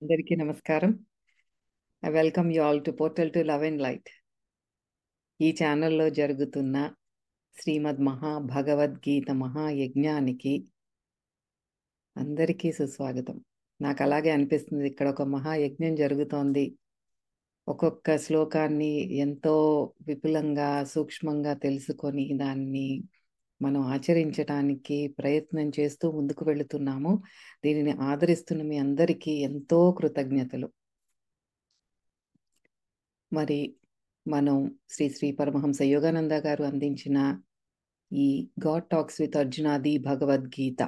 అందరికీ నమస్కారం. I welcome you all to portal to love and light. ఈ ఛానల్లో జరుగుతున్న శ్రీమద్ మహాభగవద్గీత మహాయజ్ఞానికి అందరికీ సుస్వాగతం. నాకు అలాగే అనిపిస్తుంది, ఇక్కడ ఒక మహాయజ్ఞం జరుగుతోంది. ఒక్కొక్క శ్లోకాన్ని ఎంతో విపులంగా సూక్ష్మంగా తెలుసుకొని దాన్ని మనం ఆచరించడానికి ప్రయత్నం చేస్తూ ముందుకు వెళుతున్నాము. దీనిని ఆదరిస్తున్న మీ అందరికీ ఎంతో కృతజ్ఞతలు. మరి మనం శ్రీ శ్రీ పరమహంస యోగానంద గారు అందించిన ఈ గాడ్ టాక్స్ విత్ అర్జునాది భగవద్గీత,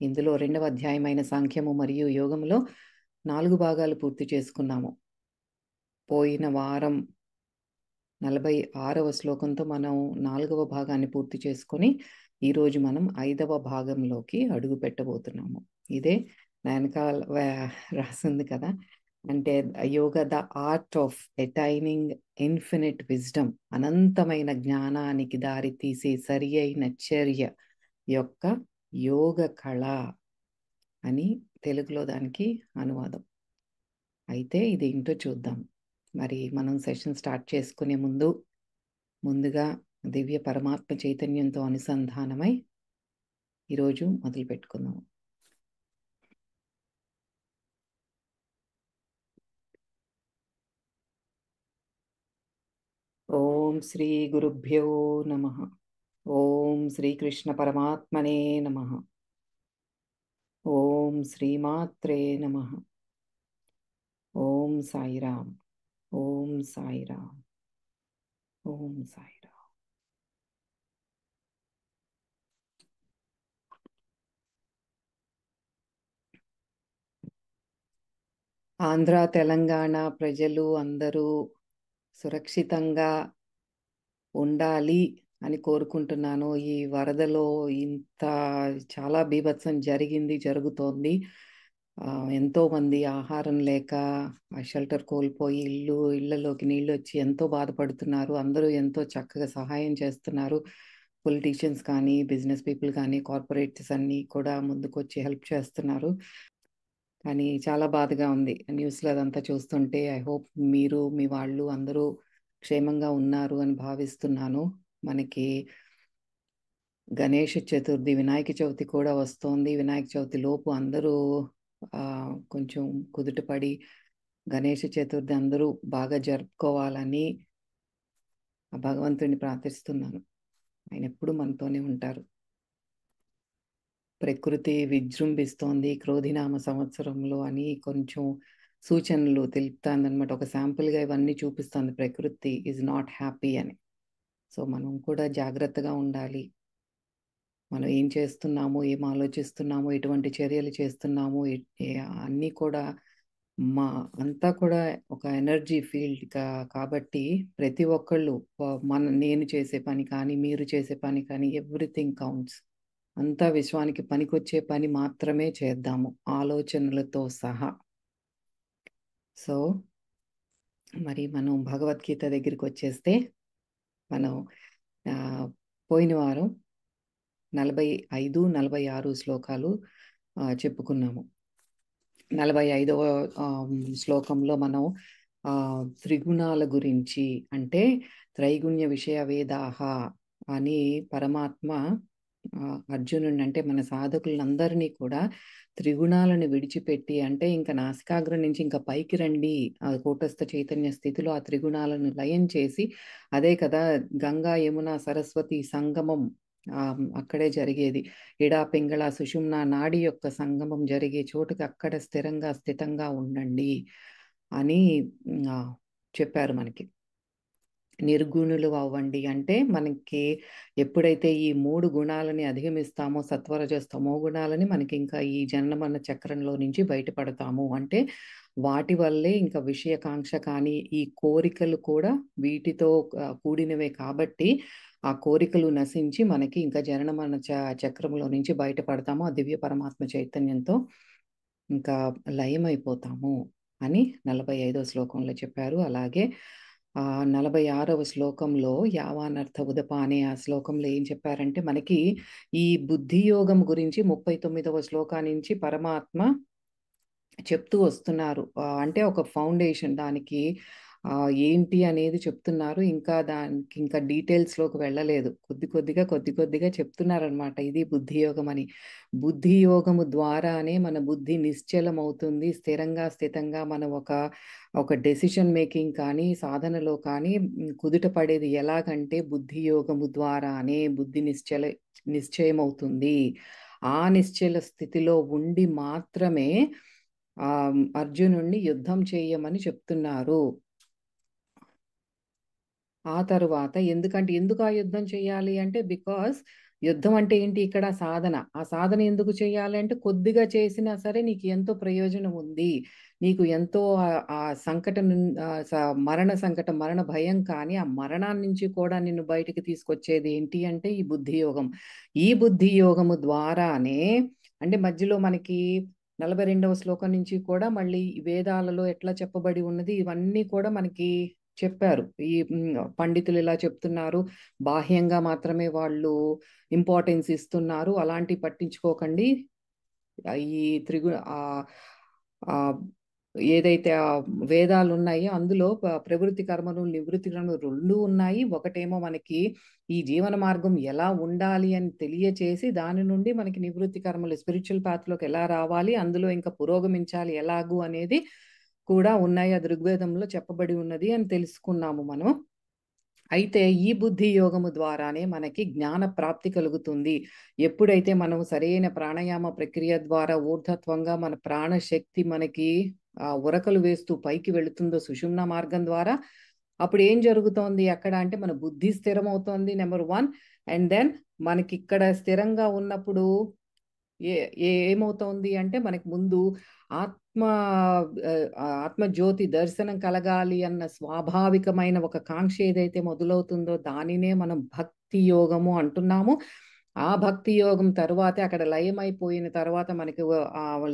ఇందులో 2వ అధ్యాయమైన సాంఖ్యము మరియు యోగములో 4 భాగాలు పూర్తి చేసుకున్నాము. పోయిన వారం 46వ శ్లోకంతో మనం 4వ భాగాన్ని పూర్తి చేసుకొని ఈరోజు మనం 5వ భాగంలోకి అడుగు పెట్టబోతున్నాము. ఇదే వెనకాల రాసింది కదా, అంటే yoga the art of attaining infinite wisdom, అనంతమైన జ్ఞానానికి దారి తీసే సరి అయిన చర్య యొక్క యోగ కళ అని తెలుగులో దానికి అనువాదం. అయితే ఇది ఏంటో చూద్దాం. మరి మనం సెషన్ స్టార్ట్ చేసుకునే ముందుగా దివ్య పరమాత్మ చైతన్యంతో అనుసంధానమై ఈరోజు మొదలు పెట్టుకుందాం. ఓం శ్రీ గురుభ్యో నమః. ఓం శ్రీకృష్ణ పరమాత్మనే నమః. ఓం శ్రీమాత్రే నమః. ఓం సాయిరామ్. ఓం సాయిరామ్. ఓం సాయిరామ్. ఆంధ్ర తెలంగాణ ప్రజలు అందరూ సురక్షితంగా ఉండాలి అని కోరుకుంటున్నాను. ఈ వరదలో ఇంత చాలా బీభత్సం జరుగుతోంది. ఎంతోమంది ఆహారం లేక షెల్టర్ కోల్పోయి ఇళ్లలోకి నీళ్ళు వచ్చి ఎంతో బాధపడుతున్నారు. అందరూ ఎంతో చక్కగా సహాయం చేస్తున్నారు. పొలిటీషియన్స్ కానీ, బిజినెస్ పీపుల్ కానీ, కార్పొరేట్స్ అన్నీ కూడా ముందుకొచ్చి హెల్ప్ చేస్తున్నారు. కానీ చాలా బాధగా ఉంది న్యూస్లో అదంతా చూస్తుంటే. ఐ హోప్ మీరు, మీ వాళ్ళు అందరూ క్షేమంగా ఉన్నారు అని భావిస్తున్నాను. మనకి గణేష్ చతుర్థి, వినాయక చవితి కూడా వస్తోంది. వినాయక చవితి లోపు అందరూ కొంచెం కుదుటపడి గణేష్ చతుర్థి అందరూ బాగా జరుపుకోవాలని ఆ భగవంతుడిని ప్రార్థిస్తున్నాను. ఆయన ఎప్పుడు మనతోనే ఉంటారు. ప్రకృతి విజృంభిస్తోంది క్రోధినామ సంవత్సరంలో అని కొంచెం సూచనలు తెలుపుతాందనమాట. ఒక శాంపుల్గా ఇవన్నీ చూపిస్తుంది. ప్రకృతి ఈజ్ నాట్ హ్యాపీ అని. సో మనం కూడా జాగ్రత్తగా ఉండాలి. మనం ఏం చేస్తున్నాము, ఏం ఆలోచిస్తున్నాము, ఎటువంటి చర్యలు చేస్తున్నాము, అన్నీ కూడా అంతా కూడా ఒక ఎనర్జీ ఫీల్డ్ కాబట్టి ప్రతి ఒక్కళ్ళు నేను చేసే పని కానీ, మీరు చేసే పని కానీ, ఎవ్రీథింగ్ కౌంట్స్. అంతా విశ్వానికి పనికొచ్చే పని మాత్రమే చేద్దాము, ఆలోచనలతో సహా. సో మరి మనం భగవద్గీత దగ్గరికి వచ్చేస్తే, మనం పోయిన వారం 45, 46 శ్లోకాలు చెప్పుకున్నాము. 45వ శ్లోకంలో మనం త్రిగుణాల గురించి, అంటే త్రైగుణ్య విషయ వేదాహ అని పరమాత్మ అర్జునుడిని, అంటే మన సాధకులందరినీ కూడా త్రిగుణాలను విడిచిపెట్టి, అంటే ఇంకా నాసికాగ్రం నుంచి ఇంకా పైకి రండి, ఆ కూటస్థ చైతన్య స్థితిలో ఆ త్రిగుణాలను లయం చేసి, అదే కదా గంగా యమున సరస్వతి సంగమం అక్కడే జరిగేది. ఇడా పింగళ సుషుమ్న నాడి యొక్క సంగమం జరిగే చోటుకి అక్కడ స్థితంగా ఉండండి అని చెప్పారు మనకి. నిర్గుణులు అవ్వండి అంటే మనకి ఎప్పుడైతే ఈ 3 గుణాలని అధిగమిస్తామో, సత్వరజస్తమో గుణాలని, మనకి ఇంకా ఈ జననమరణ చక్రంలో నుంచి బయటపడతాము. అంటే వాటి వల్లే ఇంకా విషయకాంక్ష కానీ, ఈ కోరికలు కూడా వీటితో కూడినవే కాబట్టి ఆ కోరికలు నశించి మనకి ఇంకా జననమరణ చక్రంలో నుంచి బయటపడతాము. ఆ దివ్య పరమాత్మ చైతన్యంతో ఇంకా లయమైపోతాము అని 45వ శ్లోకంలో చెప్పారు. అలాగే 46వ శ్లోకంలో యావానర్థ ఉదప అనే ఆ శ్లోకంలో ఏం చెప్పారంటే, మనకి ఈ బుద్ధి యోగం గురించి 39వ శ్లోకా నుంచి పరమాత్మ చెప్తూ వస్తున్నారు. అంటే ఒక ఫౌండేషన్ దానికి ఏంటి అనేది చెప్తున్నారు. ఇంకా దానికి ఇంకా డీటెయిల్స్‌లోకి వెళ్ళలేదు. కొద్దిగా చెప్తున్నారనమాట. ఇది బుద్ధి యోగం అని. బుద్ధి యోగము ద్వారానే మన బుద్ధి నిశ్చలమవుతుంది. స్థితంగా మనం ఒక డెసిషన్ మేకింగ్ కానీ, సాధనలో కానీ కుదుట పడేది ఎలాగంటే బుద్ధి యోగము ద్వారానే బుద్ధి నిశ్చయమవుతుంది. ఆ నిశ్చల స్థితిలో ఉండి మాత్రమే అర్జునుడిని యుద్ధం చేయమని చెప్తున్నారు. ఆ తరువాత ఎందుకు ఆ యుద్ధం చేయాలి అంటే బికాస్ యుద్ధం అంటే ఏంటి ఇక్కడ సాధన. ఆ సాధన ఎందుకు చేయాలి అంటే కొద్దిగా చేసినా సరే నీకు ఎంతో ప్రయోజనం ఉంది. నీకు ఎంతో ఆ సంకటం మరణ సంకటం, మరణ భయం కానీ ఆ మరణాన్ని నుంచి కూడా నిన్ను బయటికి తీసుకొచ్చేది ఏంటి అంటే ఈ బుద్ధి యోగం. ఈ బుద్ధి యోగము ద్వారానే అంటే మధ్యలో మనకి 42వ శ్లోకం నుంచి కూడా మళ్ళీ వేదాలలో ఎట్లా చెప్పబడి ఉన్నది ఇవన్నీ కూడా మనకి చెప్పారు. ఈ పండితులు ఇలా చెప్తున్నారు. బాహ్యంగా మాత్రమే వాళ్ళు ఇంపార్టెన్స్ ఇస్తున్నారు. అలాంటివి పట్టించుకోకండి. ఈ ఏదైతే వేదాలు ఉన్నాయో అందులో ప్రవృత్తి కర్మలు, నివృత్తి కర్మలు 2 ఉన్నాయి. ఒకటేమో మనకి ఈ జీవన మార్గం ఎలా ఉండాలి అని తెలియచేసి దాని నుండి మనకి నివృత్తి కర్మలు స్పిరిచువల్ పాత్‌లోకి ఎలా రావాలి, అందులో ఇంకా పురోగమించాలి ఎలాగు అనేది కూడా ఉన్నాయి. అది ఋగ్వేదంలో చెప్పబడి ఉన్నది అని తెలుసుకున్నాము మనం. అయితే ఈ బుద్ధి యోగము ద్వారానే మనకి జ్ఞాన ప్రాప్తి కలుగుతుంది. ఎప్పుడైతే మనం సరైన ప్రాణాయామ ప్రక్రియ ద్వారా ఊర్ధత్వంగా మన ప్రాణశక్తి మనకి ఉరకలు వేస్తూ పైకి వెళుతుందో సుషుమ్న మార్గం ద్వారా, అప్పుడు ఏం జరుగుతోంది అక్కడ అంటే మన బుద్ధి స్థిరమవుతోంది నెంబర్ 1. అండ్ దెన్ మనకిక్కడ స్థిరంగా ఉన్నప్పుడు ఏమవుతోంది అంటే మనకి ముందు ఆత్మ ఆత్మజ్యోతి దర్శనం కలగాలి అన్న స్వాభావికమైన ఒక కాంక్ష ఏదైతే మొదలవుతుందో దానినే మనం భక్తి యోగము అంటున్నాము. ఆ భక్తి యోగం తరువాతే అక్కడ లయమైపోయిన తర్వాత మనకి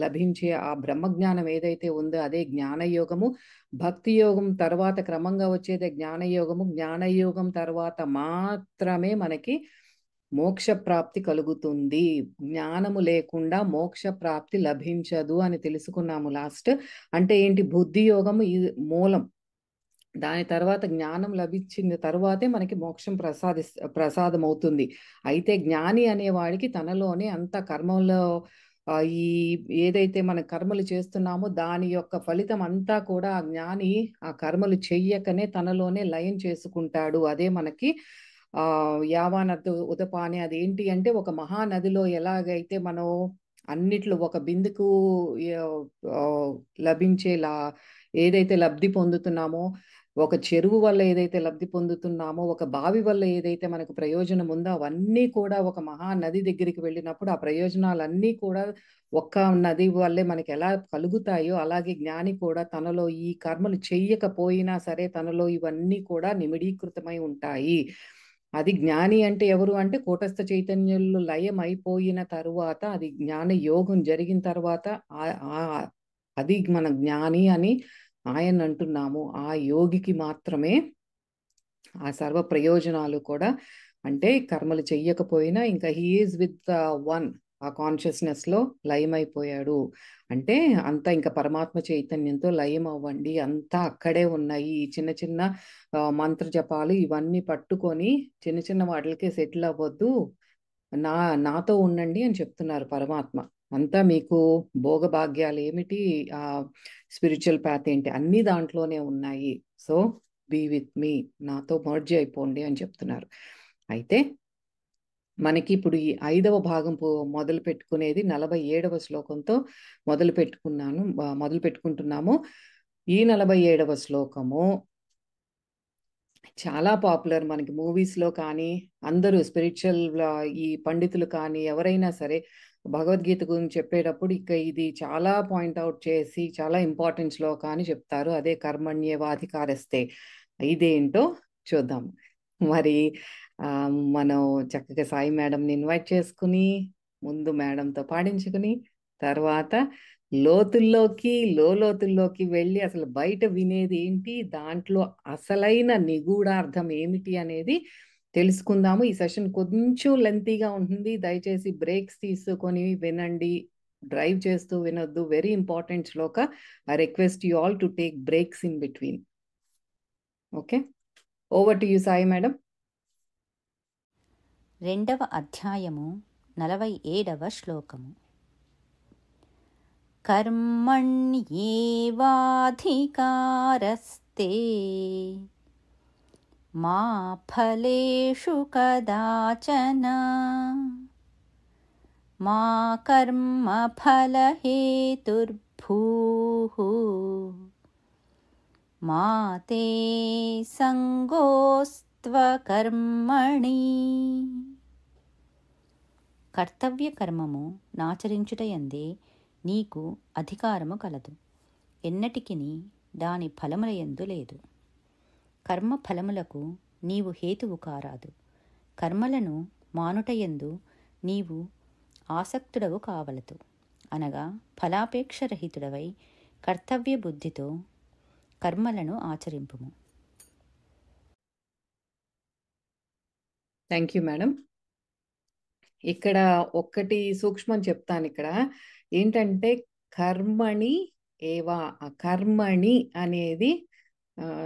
లభించే ఆ బ్రహ్మజ్ఞానం ఏదైతే ఉందో అదే జ్ఞానయోగము. భక్తి యోగం తర్వాత క్రమంగా వచ్చేదే జ్ఞానయోగము. జ్ఞానయోగం తర్వాత మాత్రమే మనకి మోక్ష ప్రాప్తి కలుగుతుంది. జ్ఞానము లేకుండా మోక్ష ప్రాప్తి లభించదు అని తెలుసుకున్నాము లాస్ట్. అంటే ఏంటి బుద్ధి యోగము ఈ మూలం. దాని తర్వాత జ్ఞానం లభించిన తర్వాతే మనకి మోక్షం ప్రసాదమవుతుంది. అయితే జ్ఞాని అనేవాడికి తనలోనే అంత కర్మలో ఈ ఏదైతే మన కర్మలు చేస్తున్నామో దాని యొక్క ఫలితం అంతా కూడా ఆ జ్ఞాని ఆ కర్మలు చెయ్యకనే తనలోనే లయం చేసుకుంటాడు. అదే మనకి యావానత్ ఉదపాని అదేంటి అంటే ఒక మహానదిలో ఎలాగైతే మనం అన్నిట్లో ఒక బిందుకు లభించే ఏదైతే లబ్ధి పొందుతున్నామో, ఒక చెరువు వల్ల ఏదైతే లబ్ధి పొందుతున్నామో, ఒక బావి వల్ల ఏదైతే మనకు ప్రయోజనం ఉందో అవన్నీ కూడా ఒక మహానది దగ్గరికి వెళ్ళినప్పుడు ఆ ప్రయోజనాలన్నీ కూడా ఒక్క నది వల్లే మనకి ఎలా కలుగుతాయో అలాగే జ్ఞాని కూడా తనలో ఈ కర్మలు చెయ్యకపోయినా సరే తనలో ఇవన్నీ కూడా నిమిడీకృతమై ఉంటాయి. అది జ్ఞాని అంటే ఎవరు అంటే కూటస్థ చైతన్యంలో లయం అయిపోయిన తరువాత అది జ్ఞాన యోగం జరిగిన తర్వాత అది మన జ్ఞాని అని ఆయన అంటున్నాము. ఆ యోగికి మాత్రమే ఆ సర్వ ప్రయోజనాలు కూడా అంటే కర్మలు చెయ్యకపోయినా ఇంకా హీ ఈజ్ విత్ వన్ ఆ కాన్షియస్నెస్ లో లయమైపోయాడు. అంటే అంతా ఇంకా పరమాత్మ చైతన్యంతో లయం అవ్వండి. అంతా అక్కడే ఉన్నాయి. ఈ చిన్న చిన్న మంత్ర జపాలు ఇవన్నీ పట్టుకొని చిన్న చిన్న వాటికే సెటిల్ అవ్వద్దు. నాతో ఉండండి అని చెప్తున్నారు పరమాత్మ. అంతా మీకు భోగభాగ్యాలు ఏమిటి, స్పిరిచువల్ పాత్ ఏంటి అన్ని దాంట్లోనే ఉన్నాయి. సో బీ విత్ మీ, నాతో మర్జ్ అయిపోండి అని చెప్తున్నారు. అయితే మనకి ఇప్పుడు ఈ 5వ భాగం మొదలు పెట్టుకునేది 47వ శ్లోకంతో మొదలు పెట్టుకుంటున్నాము. ఈ 47వ శ్లోకము చాలా పాపులర్ మనకి మూవీస్లో కానీ అందరూ స్పిరిచువల్ ఈ పండితులు కానీ ఎవరైనా సరే భగవద్గీత గురించి చెప్పేటప్పుడు ఇక ఇది చాలా పాయింట్అవుట్ చేసి చాలా ఇంపార్టెంట్ శ్లోక అని చెప్తారు. అదే కర్మణ్యేవాధికారస్తే. ఇదేంటో చూద్దాం. మరి మనం చక్కగా సాయి మేడంని ఇన్వైట్ చేసుకుని ముందు మేడంతో పాడించుకుని తర్వాత లోతుల్లోకి వెళ్ళి అసలు బయట వినేది ఏంటి, దాంట్లో అసలైన నిగూఢార్థం ఏమిటి అనేది తెలుసుకుందాము. ఈ సెషన్ కొంచెం లెంతీగా ఉంటుంది. దయచేసి బ్రేక్స్ తీసుకొని వినండి. డ్రైవ్ చేస్తూ వినొద్దు. Very important shloka. I request you all to take breaks in between. Okay, over to you Sai madam. 2వ అధ్యాయము 47వ శ్లోకము. కర్మణ్యేవాధికారస్తే మా ఫలేషు కదాచన మా కర్మఫలహేతుర్భూః మా తే సంగోస్త్వకర్మణి. కర్తవ్య కర్మము నాచరించుటయందే నీకు అధికారము కలదు, ఎన్నటికిని దాని ఫలములయందు లేదు. కర్మ ఫలములకు నీవు హేతువు కారాదు. కర్మలను మానుటయందు నీవు ఆసక్తుడవు కావలదు, అనగా ఫలాపేక్షరహితుడవై కర్తవ్య బుద్ధితో కర్మలను ఆచరింపుము. Thank you madam. ఇక్కడ ఒక్కటి సూక్ష్మం చెప్తాను. ఇక్కడ ఏంటంటే కర్మణి ఏవా, కర్మణి అనేది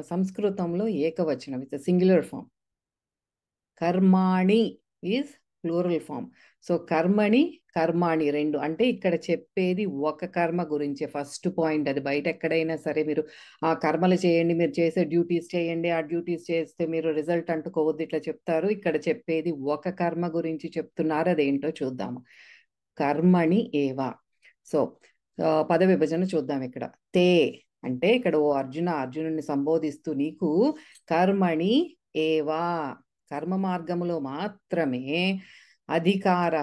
సంస్కృతంలో ఏకవచనం, ఇట్స్ సింగులర్ ఫామ్. కర్మాణి ఈజ్ ప్లూరల్ ఫామ్. సో కర్మణి కర్మాణి రెండు అంటే ఇక్కడ చెప్పేది ఒక కర్మ గురించి. ఫస్ట్ పాయింట్ అది. బయట ఎక్కడైనా సరే మీరు ఆ కర్మలు చేయండి, మీరు చేసే డ్యూటీస్ చేయండి, ఆ డ్యూటీస్ చేస్తే మీరు రిజల్ట్ అంటుకోవద్దు, ఇట్లా చెప్తారు. ఇక్కడ చెప్పేది ఒక కర్మ గురించి చెప్తున్నారు. అదేంటో చూద్దాము. కర్మణి ఏవా. సో పద విభజన చూద్దాం. ఇక్కడ తే అంటే ఇక్కడ ఓ అర్జున, అర్జునుడిని సంబోధిస్తూ నీకు కర్మణి ఏవా, కర్మ మార్గములో మాత్రమే అధికార,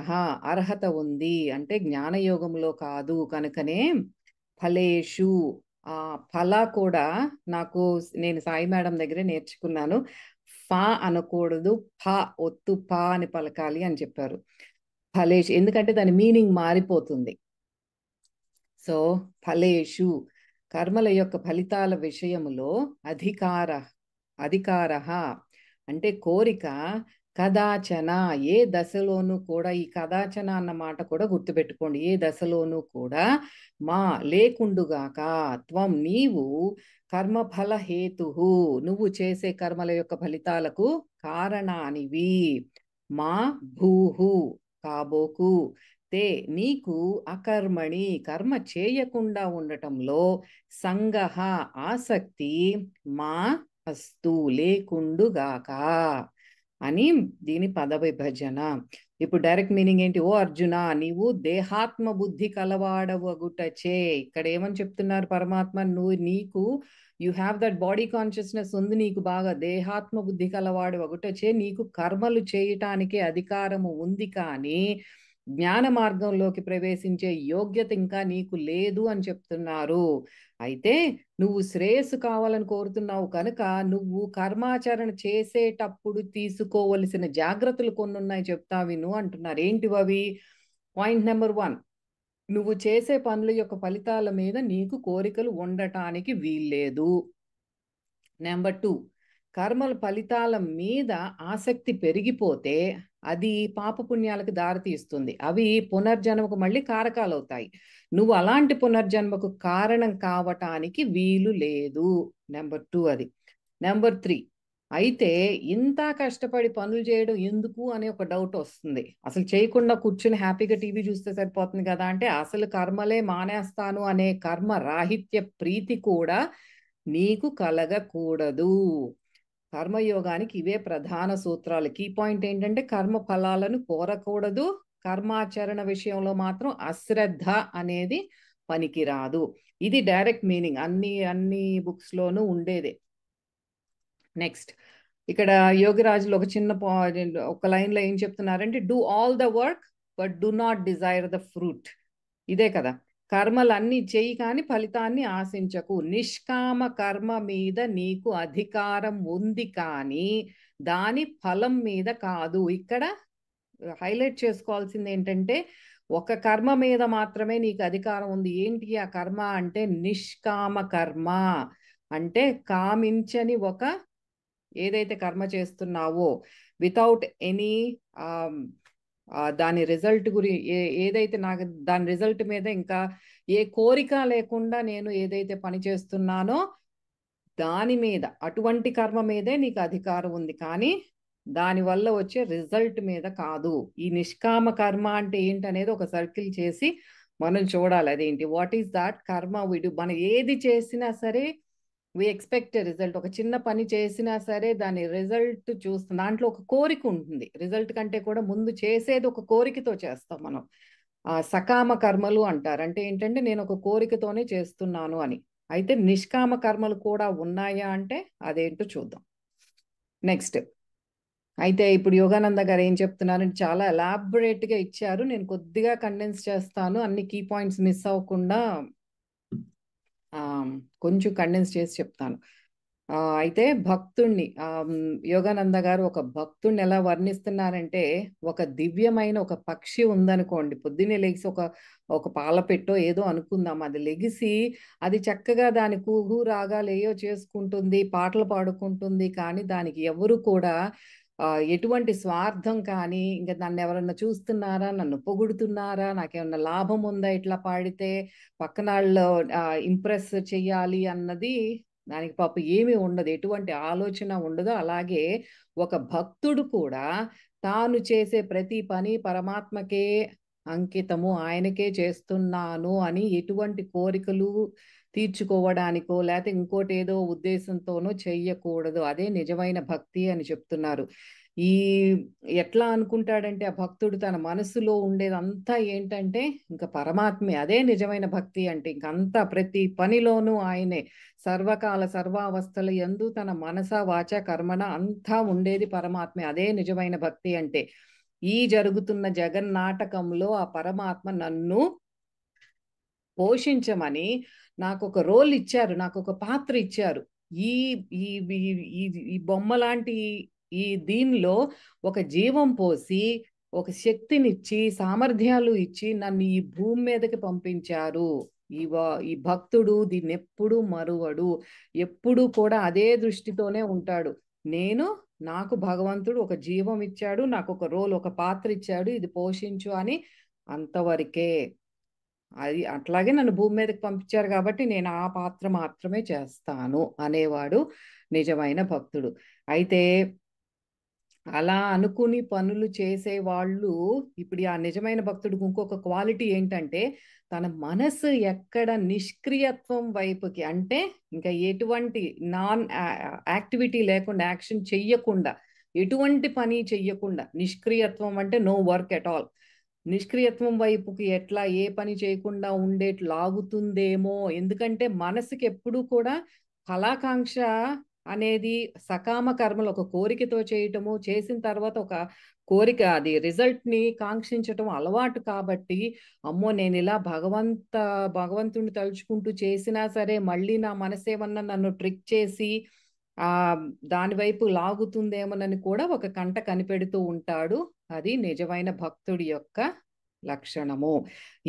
అర్హత ఉంది. అంటే జ్ఞానయోగంలో కాదు. కనుకనే ఫలేషు, ఆ ఫల కూడా నేను సాయి మేడం దగ్గరే నేర్చుకున్నాను. ఫ అనకూడదు, ఫ ఒత్తు ప అని పలకాలి అని చెప్పారు. ఫలేషు ఎందుకంటే దాని మీనింగ్ మారిపోతుంది. సో ఫలేషు కర్మల యొక్క ఫలితాల విషయములో అధికార అంటే కోరిక. కదాచన ఏ దశలోనూ కూడా, ఈ కదాచన అన్న మాట కూడా గుర్తుపెట్టుకోండి, ఏ దశలోనూ కూడా మా లేకుండుగాక త్వం నీవు కర్మఫల హేతు, నువ్వు చేసే కర్మల యొక్క ఫలితాలకు కారణానివి. మా భూహు కాబోకు, తే నీకు అకర్మణి కర్మ చేయకుండా ఉండటంలో సంగహ ఆసక్తి మా అస్తు లేకుండుగాక అని దీని పద విభజన. ఇప్పుడు డైరెక్ట్ మీనింగ్ ఏంటి? ఓ అర్జున, నీవు దేహాత్మ బుద్ధి కలవాడవగుటచే, ఇక్కడ ఏమని చెప్తున్నారు పరమాత్మ, నీకు you have that body consciousness ఉంది, నీకు బాగా దేహాత్మ బుద్ధి కలవాడవగుటచే నీకు కర్మలు చేయటానికి అధికారము ఉంది, కానీ జ్ఞాన మార్గంలోకి ప్రవేశించే యోగ్యత ఇంకా నీకు లేదు అని చెప్తున్నారు. అయితే నువ్వు శ్రేయస్సు కావాలని కోరుతున్నావు కనుక నువ్వు కర్మాచరణ చేసేటప్పుడు తీసుకోవలసిన జాగ్రత్తలు కొన్ని ఉన్నాయి, చెప్తా విను అంటున్నారు. ఏంటివి అవి? పాయింట్ నెంబర్ 1, నువ్వు చేసే పనుల యొక్క ఫలితాల మీద నీకు కోరికలు ఉండటానికి వీల్లేదు. నెంబర్ 2, కర్మల ఫలితాల మీద ఆసక్తి పెరిగిపోతే అది పాపపుణ్యాలకు దారితీస్తుంది. అవి పునర్జన్మకు మళ్ళీ కారకాలు అవుతాయి. నువ్వు అలాంటి పునర్జన్మకు కారణం కావటానికి వీలు లేదు. నెంబర్ 2 అది. నెంబర్ 3, అయితే ఇంత కష్టపడి పనులు చేయడం ఎందుకు అనే ఒక డౌట్ వస్తుంది. అసలు చేయకుండా కూర్చుని హ్యాపీగా టీవీ చూస్తే సరిపోతుంది కదా అంటే, అసలు కర్మలే మానేస్తాను అనే కర్మ రాహిత్య ప్రీతి కూడా నీకు కలగకూడదు. కర్మయోగానికి ఇవే ప్రధాన సూత్రాలు. కీ పాయింట్ ఏంటంటే కర్మ ఫలాలను కోరకూడదు, కర్మాచరణ విషయంలో మాత్రం అశ్రద్ధ అనేది పనికిరాదు. ఇది డైరెక్ట్ మీనింగ్, అన్ని బుక్స్ లోనూ ఉండేదే. నెక్స్ట్ ఇక్కడ యోగిరాజులు ఒక చిన్న ఒక లైన్ లో ఏం చెప్తున్నారంటే, do all the work but do not Dzire the fruit. ఇదే కదా, కర్మలన్నీ చెయ్యి కానీ ఫలితాన్ని ఆశించకు. నిష్కామ కర్మ మీద నీకు అధికారం ఉంది కానీ దాని ఫలం మీద కాదు. ఇక్కడ హైలైట్ చేసుకోవాల్సింది ఏంటంటే, ఒక కర్మ మీద మాత్రమే నీకు అధికారం ఉంది. ఏంటి ఆ కర్మ అంటే నిష్కామ కర్మ. అంటే కామించని ఒక ఏదైతే కర్మ చేస్తున్నావో, వితౌట్ ఎనీ దాని రిజల్ట్ ఏదైతే నాకు దాని రిజల్ట్ మీద ఇంకా ఏ కోరిక లేకుండా నేను ఏదైతే పని చేస్తున్నానో దాని మీద, అటువంటి కర్మ మీదే నీకు అధికారం ఉంది, కానీ దానివల్ల వచ్చే రిజల్ట్ మీద కాదు. ఈ నిష్కామ కర్మ అంటే ఏంటనేది ఒక సర్కిల్ చేసి మనం చూడాలి. అదేంటి, వాట్ ఈస్ దాట్ కర్మ విడు. మనం ఏది చేసినా సరే వి ఎక్స్పెక్ట్ రిజల్ట్. ఒక చిన్న పని చేసినా సరే దాని రిజల్ట్ చూస్తాం, దాంట్లో ఒక కోరిక ఉంటుంది. రిజల్ట్ కంటే కూడా ముందు చేసేది ఒక కోరికతో చేస్తాం మనం. సకామ కర్మలు అంటారు. అంటే ఏంటంటే నేను ఒక కోరికతోనే చేస్తున్నాను అని. అయితే నిష్కామ కర్మలు కూడా ఉన్నాయా అంటే అదేంటో చూద్దాం. నెక్స్ట్ అయితే ఇప్పుడు యోగానంద గారు ఏం చెప్తున్నారు, చాలా ఎలాబొరేట్ గా ఇచ్చారు. నేను కొద్దిగా కండెన్స్ చేస్తాను, అన్ని కీ పాయింట్స్ మిస్ అవ్వకుండా కొంచెం కండెన్స్ చేసి చెప్తాను. అయితే భక్తుణ్ణి యోగానంద గారు ఒక భక్తుణ్ణి ఎలా వర్ణిస్తున్నారంటే, ఒక దివ్యమైన ఒక పక్షి ఉందనుకోండి, పొద్దున్నే లెగిసి ఒక పాల పెట్టో ఏదో అనుకుందాం, అది లెగిసి అది చక్కగా దాని కూగు రాగాలేయో చేసుకుంటుంది, పాటలు పాడుకుంటుంది, కానీ దానికి ఎవరు కూడా ఎటువంటి స్వార్థం కానీ, ఇంకా నన్ను ఎవరన్నా చూస్తున్నారా, నన్ను పొగుడుతున్నారా, నాకేమన్నా లాభం ఉందా ఇట్లా పాడితే, పక్కన వాళ్ళు ఇంప్రెస్ చెయ్యాలి అన్నది దానికి పాప ఏమీ ఉండదు, ఎటువంటి ఆలోచన ఉండదు. అలాగే ఒక భక్తుడు కూడా తాను చేసే ప్రతి పని పరమాత్మకే అంకితము, ఆయనకే చేస్తున్నాను అని ఎటువంటి కోరికలు తీర్చుకోవడానికో లేకపోతే ఇంకోటి ఏదో ఉద్దేశంతోనో చెయ్యకూడదు. అదే నిజమైన భక్తి అని చెప్తున్నారు. ఈ ఎట్లా అనుకుంటాడంటే ఆ భక్తుడు తన మనసులో ఉండేదంతా ఏంటంటే ఇంకా పరమాత్మే, అదే నిజమైన భక్తి అంటే. ఇంకంతా ప్రతి పనిలోనూ ఆయనే, సర్వకాల సర్వావస్థల యందు తన మనస వాచ కర్మణ అంతా ఉండేది పరమాత్మే, అదే నిజమైన భక్తి అంటే. ఈ జరుగుతున్న జగన్నాటకంలో ఆ పరమాత్మ నన్ను పోషించమని నాకు ఒక రోల్ ఇచ్చారు, నాకు ఒక పాత్ర ఇచ్చారు. ఈ ఈ ఈ బొమ్మ లాంటి ఈ దీనిలో ఒక జీవం పోసి, ఒక శక్తినిచ్చి, సామర్థ్యాలు ఇచ్చి నన్ను ఈ భూమి మీదకి పంపించారు. ఈ భక్తుడు దీన్ని ఎప్పుడు మరువడు, ఎప్పుడు కూడా అదే దృష్టితోనే ఉంటాడు. నాకు భగవంతుడు ఒక జీవం ఇచ్చాడు, నాకు ఒక రోల్, ఒక పాత్ర ఇచ్చాడు, ఇది పోషించు అని, అంతవరకే. అది అట్లాగే నన్ను భూమి మీదకి పంపించారు కాబట్టి నేను ఆ పాత్ర మాత్రమే చేస్తాను అనేవాడు నిజమైన భక్తుడు. అయితే అలా అనుకుని పనులు చేసేవాళ్ళు, ఇప్పుడు ఆ నిజమైన భక్తుడికి ఇంకొక క్వాలిటీ ఏంటంటే, తన మనసు ఎక్కడ నిష్క్రియత్వం వైపుకి, అంటే ఇంకా ఎటువంటి నాన్ యాక్టివిటీ లేకుండా, యాక్షన్ చెయ్యకుండా, ఎటువంటి పని చెయ్యకుండా, నిష్క్రియత్వం అంటే నో వర్క్ ఎట్ ఆల్, నిష్క్రియత్వం వైపుకి ఎట్లా ఏ పని చేయకుండా ఉండేట్ లాగుతుందేమో. ఎందుకంటే మనసుకి ఎప్పుడూ కూడా ఫలాకాంక్ష అనేది, సకామ కర్మలు ఒక కోరికతో చేయటము, చేసిన తర్వాత ఒక కోరిక, అది రిజల్ట్ ని కాంక్షించటం అలవాటు కాబట్టి, అమ్మో నేను ఇలా భగవంతుడిని తలుచుకుంటూ చేసినా సరే మళ్ళీ నా మనసేమన్నా నన్ను ట్రిక్ చేసి దాని వైపు లాగుతుందేమోనని కూడా ఒక కంట కనిపెడుతూ ఉంటాడు. అది నిజమైన భక్తుడి యొక్క లక్షణము.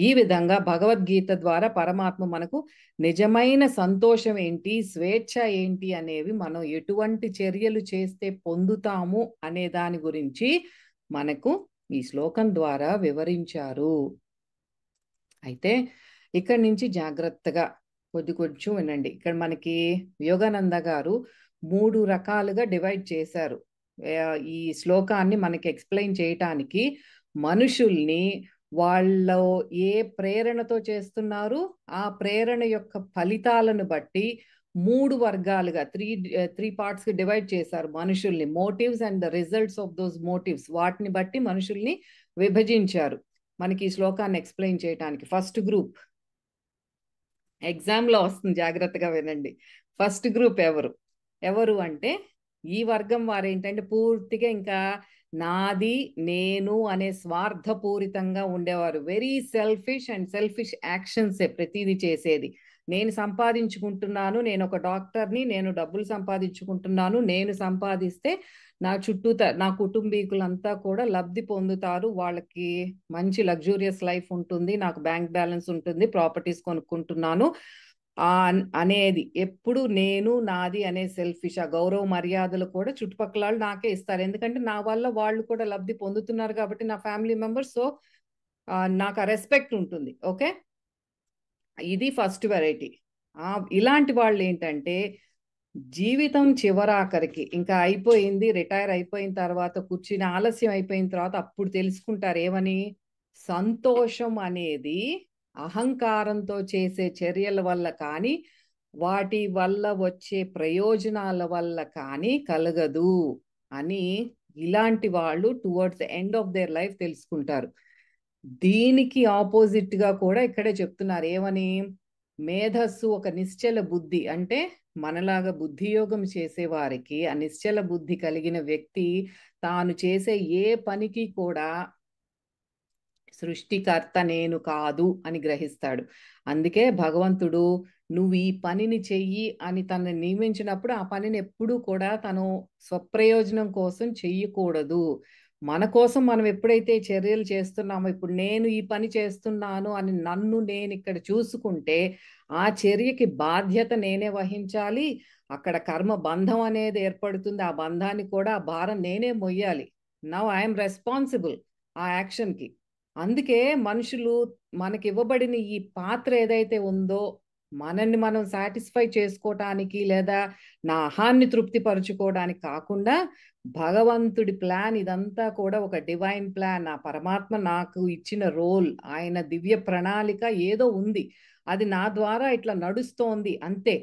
ఈ విధంగా భగవద్గీత ద్వారా పరమాత్మ మనకు నిజమైన సంతోషం ఏంటి, స్వేచ్ఛ ఏంటి అనేవి, మనం ఎటువంటి చర్యలు చేస్తే పొందుతాము అనే దాని గురించి మనకు ఈ శ్లోకం ద్వారా వివరించారు. అయితే ఇక్కడి నుంచి జాగ్రత్తగా కొంచెం వినండి. ఇక్కడ మనకి యోగానంద గారు 3 రకాలుగా డివైడ్ చేశారు ఈ శ్లోకాన్ని మనకి ఎక్స్ప్లెయిన్ చేయటానికి. మనుషుల్ని వాళ్ళు ఏ ప్రేరణతో చేస్తున్నారు, ఆ ప్రేరణ యొక్క ఫలితాలను బట్టి 3 వర్గాలుగా, త్రీ పార్ట్స్ కి డివైడ్ చేశారు మనుషుల్ని. Motives and the results of those motives, వాటిని బట్టి మనుషుల్ని విభజించారు మనకి ఈ శ్లోకాన్ని ఎక్స్ప్లెయిన్ చేయడానికి. ఫస్ట్ గ్రూప్ ఎగ్జామ్ లో వస్తుంది, జాగ్రత్తగా వినండి. ఫస్ట్ గ్రూప్ ఎవరు అంటే, ఈ వర్గం వారు ఏంటంటే పూర్తిగా ఇంకా నాది నేను అనే స్వార్థపూరితంగా ఉండేవారు. Very selfish and selfish actions ప్రతిదీ చేసేది. నేను సంపాదించుకుంటున్నాను, నేను ఒక డాక్టర్ని, నేను డబ్బులు సంపాదించుకుంటున్నాను, నేను సంపాదిస్తే నా చుట్టూ నా కుటుంబీకులంతా కూడా లబ్ధి పొందుతారు, వాళ్ళకి మంచి లగ్జూరియస్ లైఫ్ ఉంటుంది, నాకు బ్యాంక్ బ్యాలెన్స్ ఉంటుంది, ప్రాపర్టీస్ కొనుక్కుంటున్నాను, అనేది ఎప్పుడు నేను నాది అనే సెల్ఫిష్, ఆ గౌరవ మర్యాదలు కూడా చుట్టుపక్కల వాళ్ళు నాకే ఇస్తారు. ఎందుకంటే నా వల్ల వాళ్ళు కూడా లబ్ధి పొందుతున్నారు కాబట్టి నా ఫ్యామిలీ మెంబర్స్. సో నాకు ఆ రెస్పెక్ట్ ఉంటుంది. ఓకే, ఇది ఫస్ట్ వెరైటీ. ఇలాంటి వాళ్ళు ఏంటంటే జీవితం చివరాఖరికి ఇంకా అయిపోయింది, రిటైర్ అయిపోయిన తర్వాత కూర్చుని ఆలస్యం అయిపోయిన తర్వాత అప్పుడు తెలుసుకుంటారు ఏమని, సంతోషం అనేది అహంకారంతో చేసే చర్యల వల్ల కానీ వాటి వల్ల వచ్చే ప్రయోజనాల వల్ల కానీ కలగదు అని ఇలాంటి వాళ్ళు towards the end of their life తెలుసుకుంటారు. దీనికి ఆపోజిట్ గా కూడా ఇక్కడే చెప్తున్నారు ఏమని, మేధస్సు ఒక నిశ్చల బుద్ధి అంటే మనలాగా బుద్ధియోగం చేసే వారికి ఆ నిశ్చల బుద్ధి కలిగిన వ్యక్తి తాను చేసే ఏ పనికి కూడా సృష్టికర్త నేను కాదు అని గ్రహిస్తాడు. అందుకే భగవంతుడు నువ్వు ఈ పనిని చెయ్యి అని తనని నియమించినప్పుడు ఆ పనిని ఎప్పుడూ కూడా తను స్వప్రయోజనం కోసం చెయ్యకూడదు. మన కోసం మనం ఎప్పుడైతే చర్యలు చేస్తున్నామో, ఇప్పుడు నేను ఈ పని చేస్తున్నాను అని నన్ను నేను ఇక్కడ చూసుకుంటే ఆ చర్యకి బాధ్యత నేనే వహించాలి. అక్కడ కర్మ బంధం అనేది ఏర్పడుతుంది, ఆ బంధాన్ని కూడా ఆ భారం నేనే మొయ్యాలి. నౌ ఐఎమ్ రెస్పాన్సిబుల్ ఆ యాక్షన్కి. అందుకే మనుషులు మనకి ఇవ్వబడిన ఈ పాత్ర ఏదైతే ఉందో మనల్ని మనం సాటిస్ఫై చేసుకోవటానికి లేదా నా అహాన్ని తృప్తిపరచుకోవడానికి కాకుండా భగవంతుడి ప్లాన్ ఇదంతా కూడా ఒక డివైన్ ప్లాన్. ఆ పరమాత్మ నాకు ఇచ్చిన రోల్, ఆయన దివ్య ప్రణాళిక ఏదో ఉంది, అది నా ద్వారా ఇట్లా నడుస్తోంది అంతే.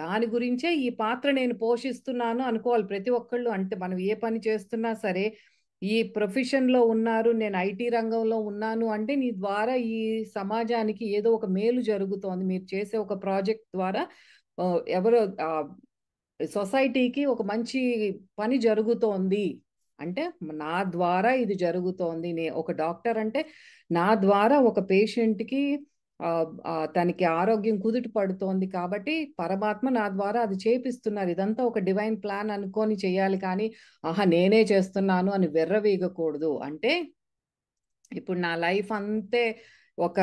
దాని గురించే ఈ పాత్ర నేను పోషిస్తున్నాను అనుకోవాలి ప్రతి ఒక్కళ్ళు. అంటే మనం ఏ పని చేస్తున్నా సరే, ఈ ప్రొఫెషన్లో ఉన్నారు, నేను ఐటీ రంగంలో ఉన్నాను అంటే నీ ద్వారా ఈ సమాజానికి ఏదో ఒక మేలు జరుగుతోంది. మీరు చేసే ఒక ప్రాజెక్ట్ ద్వారా ఎవరో సొసైటీకి ఒక మంచి పని జరుగుతోంది అంటే నా ద్వారా ఇది జరుగుతోంది. ఒక డాక్టర్ అంటే నా ద్వారా ఒక పేషెంట్కి తనకి ఆరోగ్యం కుదుట పడుతోంది కాబట్టి పరమాత్మ నా ద్వారా అది చేపిస్తున్నారు. ఇదంతా ఒక డివైన్ ప్లాన్ అనుకొని చేయాలి, కానీ ఆహా నేనే చేస్తున్నాను అని వెర్రవీగకూడదు. అంటే ఇప్పుడు నా లైఫ్ అంతే ఒక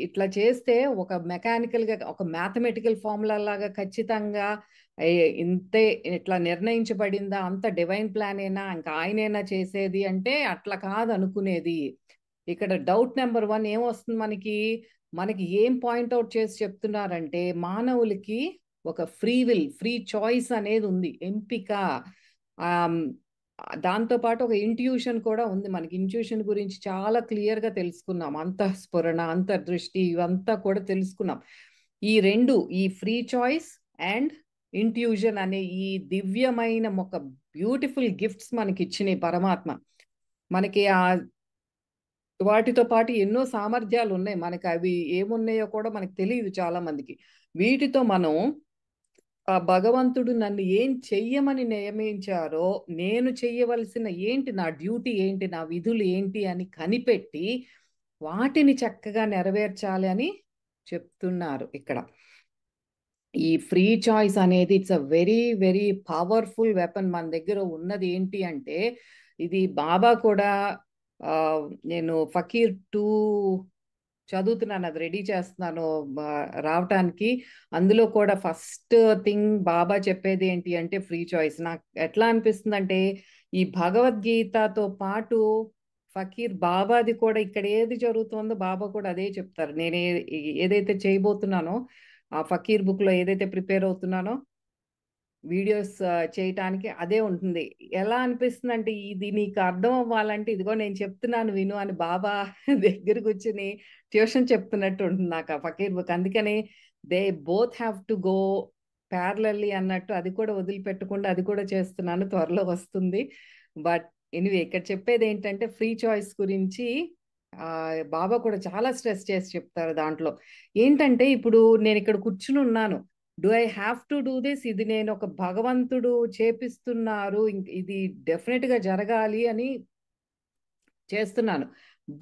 ఇట్లా చేస్తే ఒక మెకానికల్గా ఒక మ్యాథమెటికల్ ఫార్ములా లాగా ఖచ్చితంగా ఇంతే ఇట్లా నిర్ణయించబడిందా, అంత డివైన్ ప్లానేనా, ఇంకా ఆయనేనా చేసేది అంటే అట్లా కాదు అనుకునేది. ఇక్కడ డౌట్ నెంబర్ 1 ఏమొస్తుంది మనకి, మనకి ఏం పాయింట్అవుట్ చేసి చెప్తున్నారంటే మానవులకి ఒక ఫ్రీ విల్, ఫ్రీ చాయిస్ అనేది ఉంది, ఎంపిక. దాంతోపాటు ఒక ఇంట్యూషన్ కూడా ఉంది. మనకి ఇంట్యూషన్ గురించి చాలా క్లియర్గా తెలుసుకున్నాం. అంతఃస్ఫురణ, అంతర్దృష్టి ఇవంతా కూడా తెలుసుకున్నాం. ఈ రెండు, ఈ ఫ్రీ చాయిస్ అండ్ ఇంట్యూషన్ అనే ఈ దివ్యమైన ఒక బ్యూటిఫుల్ గిఫ్ట్స్ మనకి ఇచ్చినాయి పరమాత్మ. మనకి వాటితో పాటు ఎన్నో సామర్థ్యాలు ఉన్నాయి మనకి, అవి ఏమున్నాయో కూడా మనకి తెలియదు చాలా మందికి. వీటితో మనం ఆ భగవంతుడు నన్ను ఏం చెయ్యమని నియమించారో, నేను చెయ్యవలసిన ఏంటి, నా డ్యూటీ ఏంటి, నా విధులు ఏంటి అని కనిపెట్టి వాటిని చక్కగా నెరవేర్చాలి అని చెప్తున్నారు ఇక్కడ. ఈ ఫ్రీ చాయిస్ అనేది it's a very very powerful weapon. మన దగ్గర ఉన్నది ఏంటి అంటే ఇది బాబా కూడా నేను ఫకీర్ 2 చదువుతున్నాను, అది రెడీ చేస్తున్నాను రావటానికి. అందులో కూడా ఫస్ట్ థింగ్ బాబా చెప్పేది ఏంటి అంటే ఫ్రీ చాయిస్. నాకు ఎట్లా అనిపిస్తుంది అంటే ఈ భగవద్గీతతో పాటు ఫకీర్ బాబాది కూడా ఇక్కడ ఏది జరుగుతుందో బాబా కూడా అదే చెప్తారు. నేను ఏదైతే చేయబోతున్నానో ఆ ఫకీర్ బుక్ లో ఏదైతే ప్రిపేర్ అవుతున్నానో వీడియోస్ చేయటానికి అదే ఉంటుంది. ఎలా అనిపిస్తుంది అంటే ఇది నీకు అర్థం అవ్వాలంటే ఇదిగో నేను చెప్తున్నాను విను అని బాబా దగ్గర కూర్చుని ట్యూషన్ చెప్తున్నట్టు ఉంటుంది నాకు ఆ ఫకీర్ బుక్. అందుకని they both have to go parallelly అన్నట్టు అది కూడా వదిలిపెట్టకుండా అది కూడా చేస్తున్నాను, త్వరలో వస్తుంది. బట్ ఎనివే ఇక్కడ చెప్పేది ఏంటంటే ఫ్రీ చాయిస్ గురించి బాబా కూడా చాలా స్ట్రెస్ చేసి చెప్తారు. దాంట్లో ఏంటంటే ఇప్పుడు నేను ఇక్కడ కూర్చుని ఉన్నాను, do I have to do this, ఇది నేను ఒక భగవంతుడు చేపిస్తున్నారు, ఇది డెఫినెట్గా జరగాలి అని చేస్తున్నాను.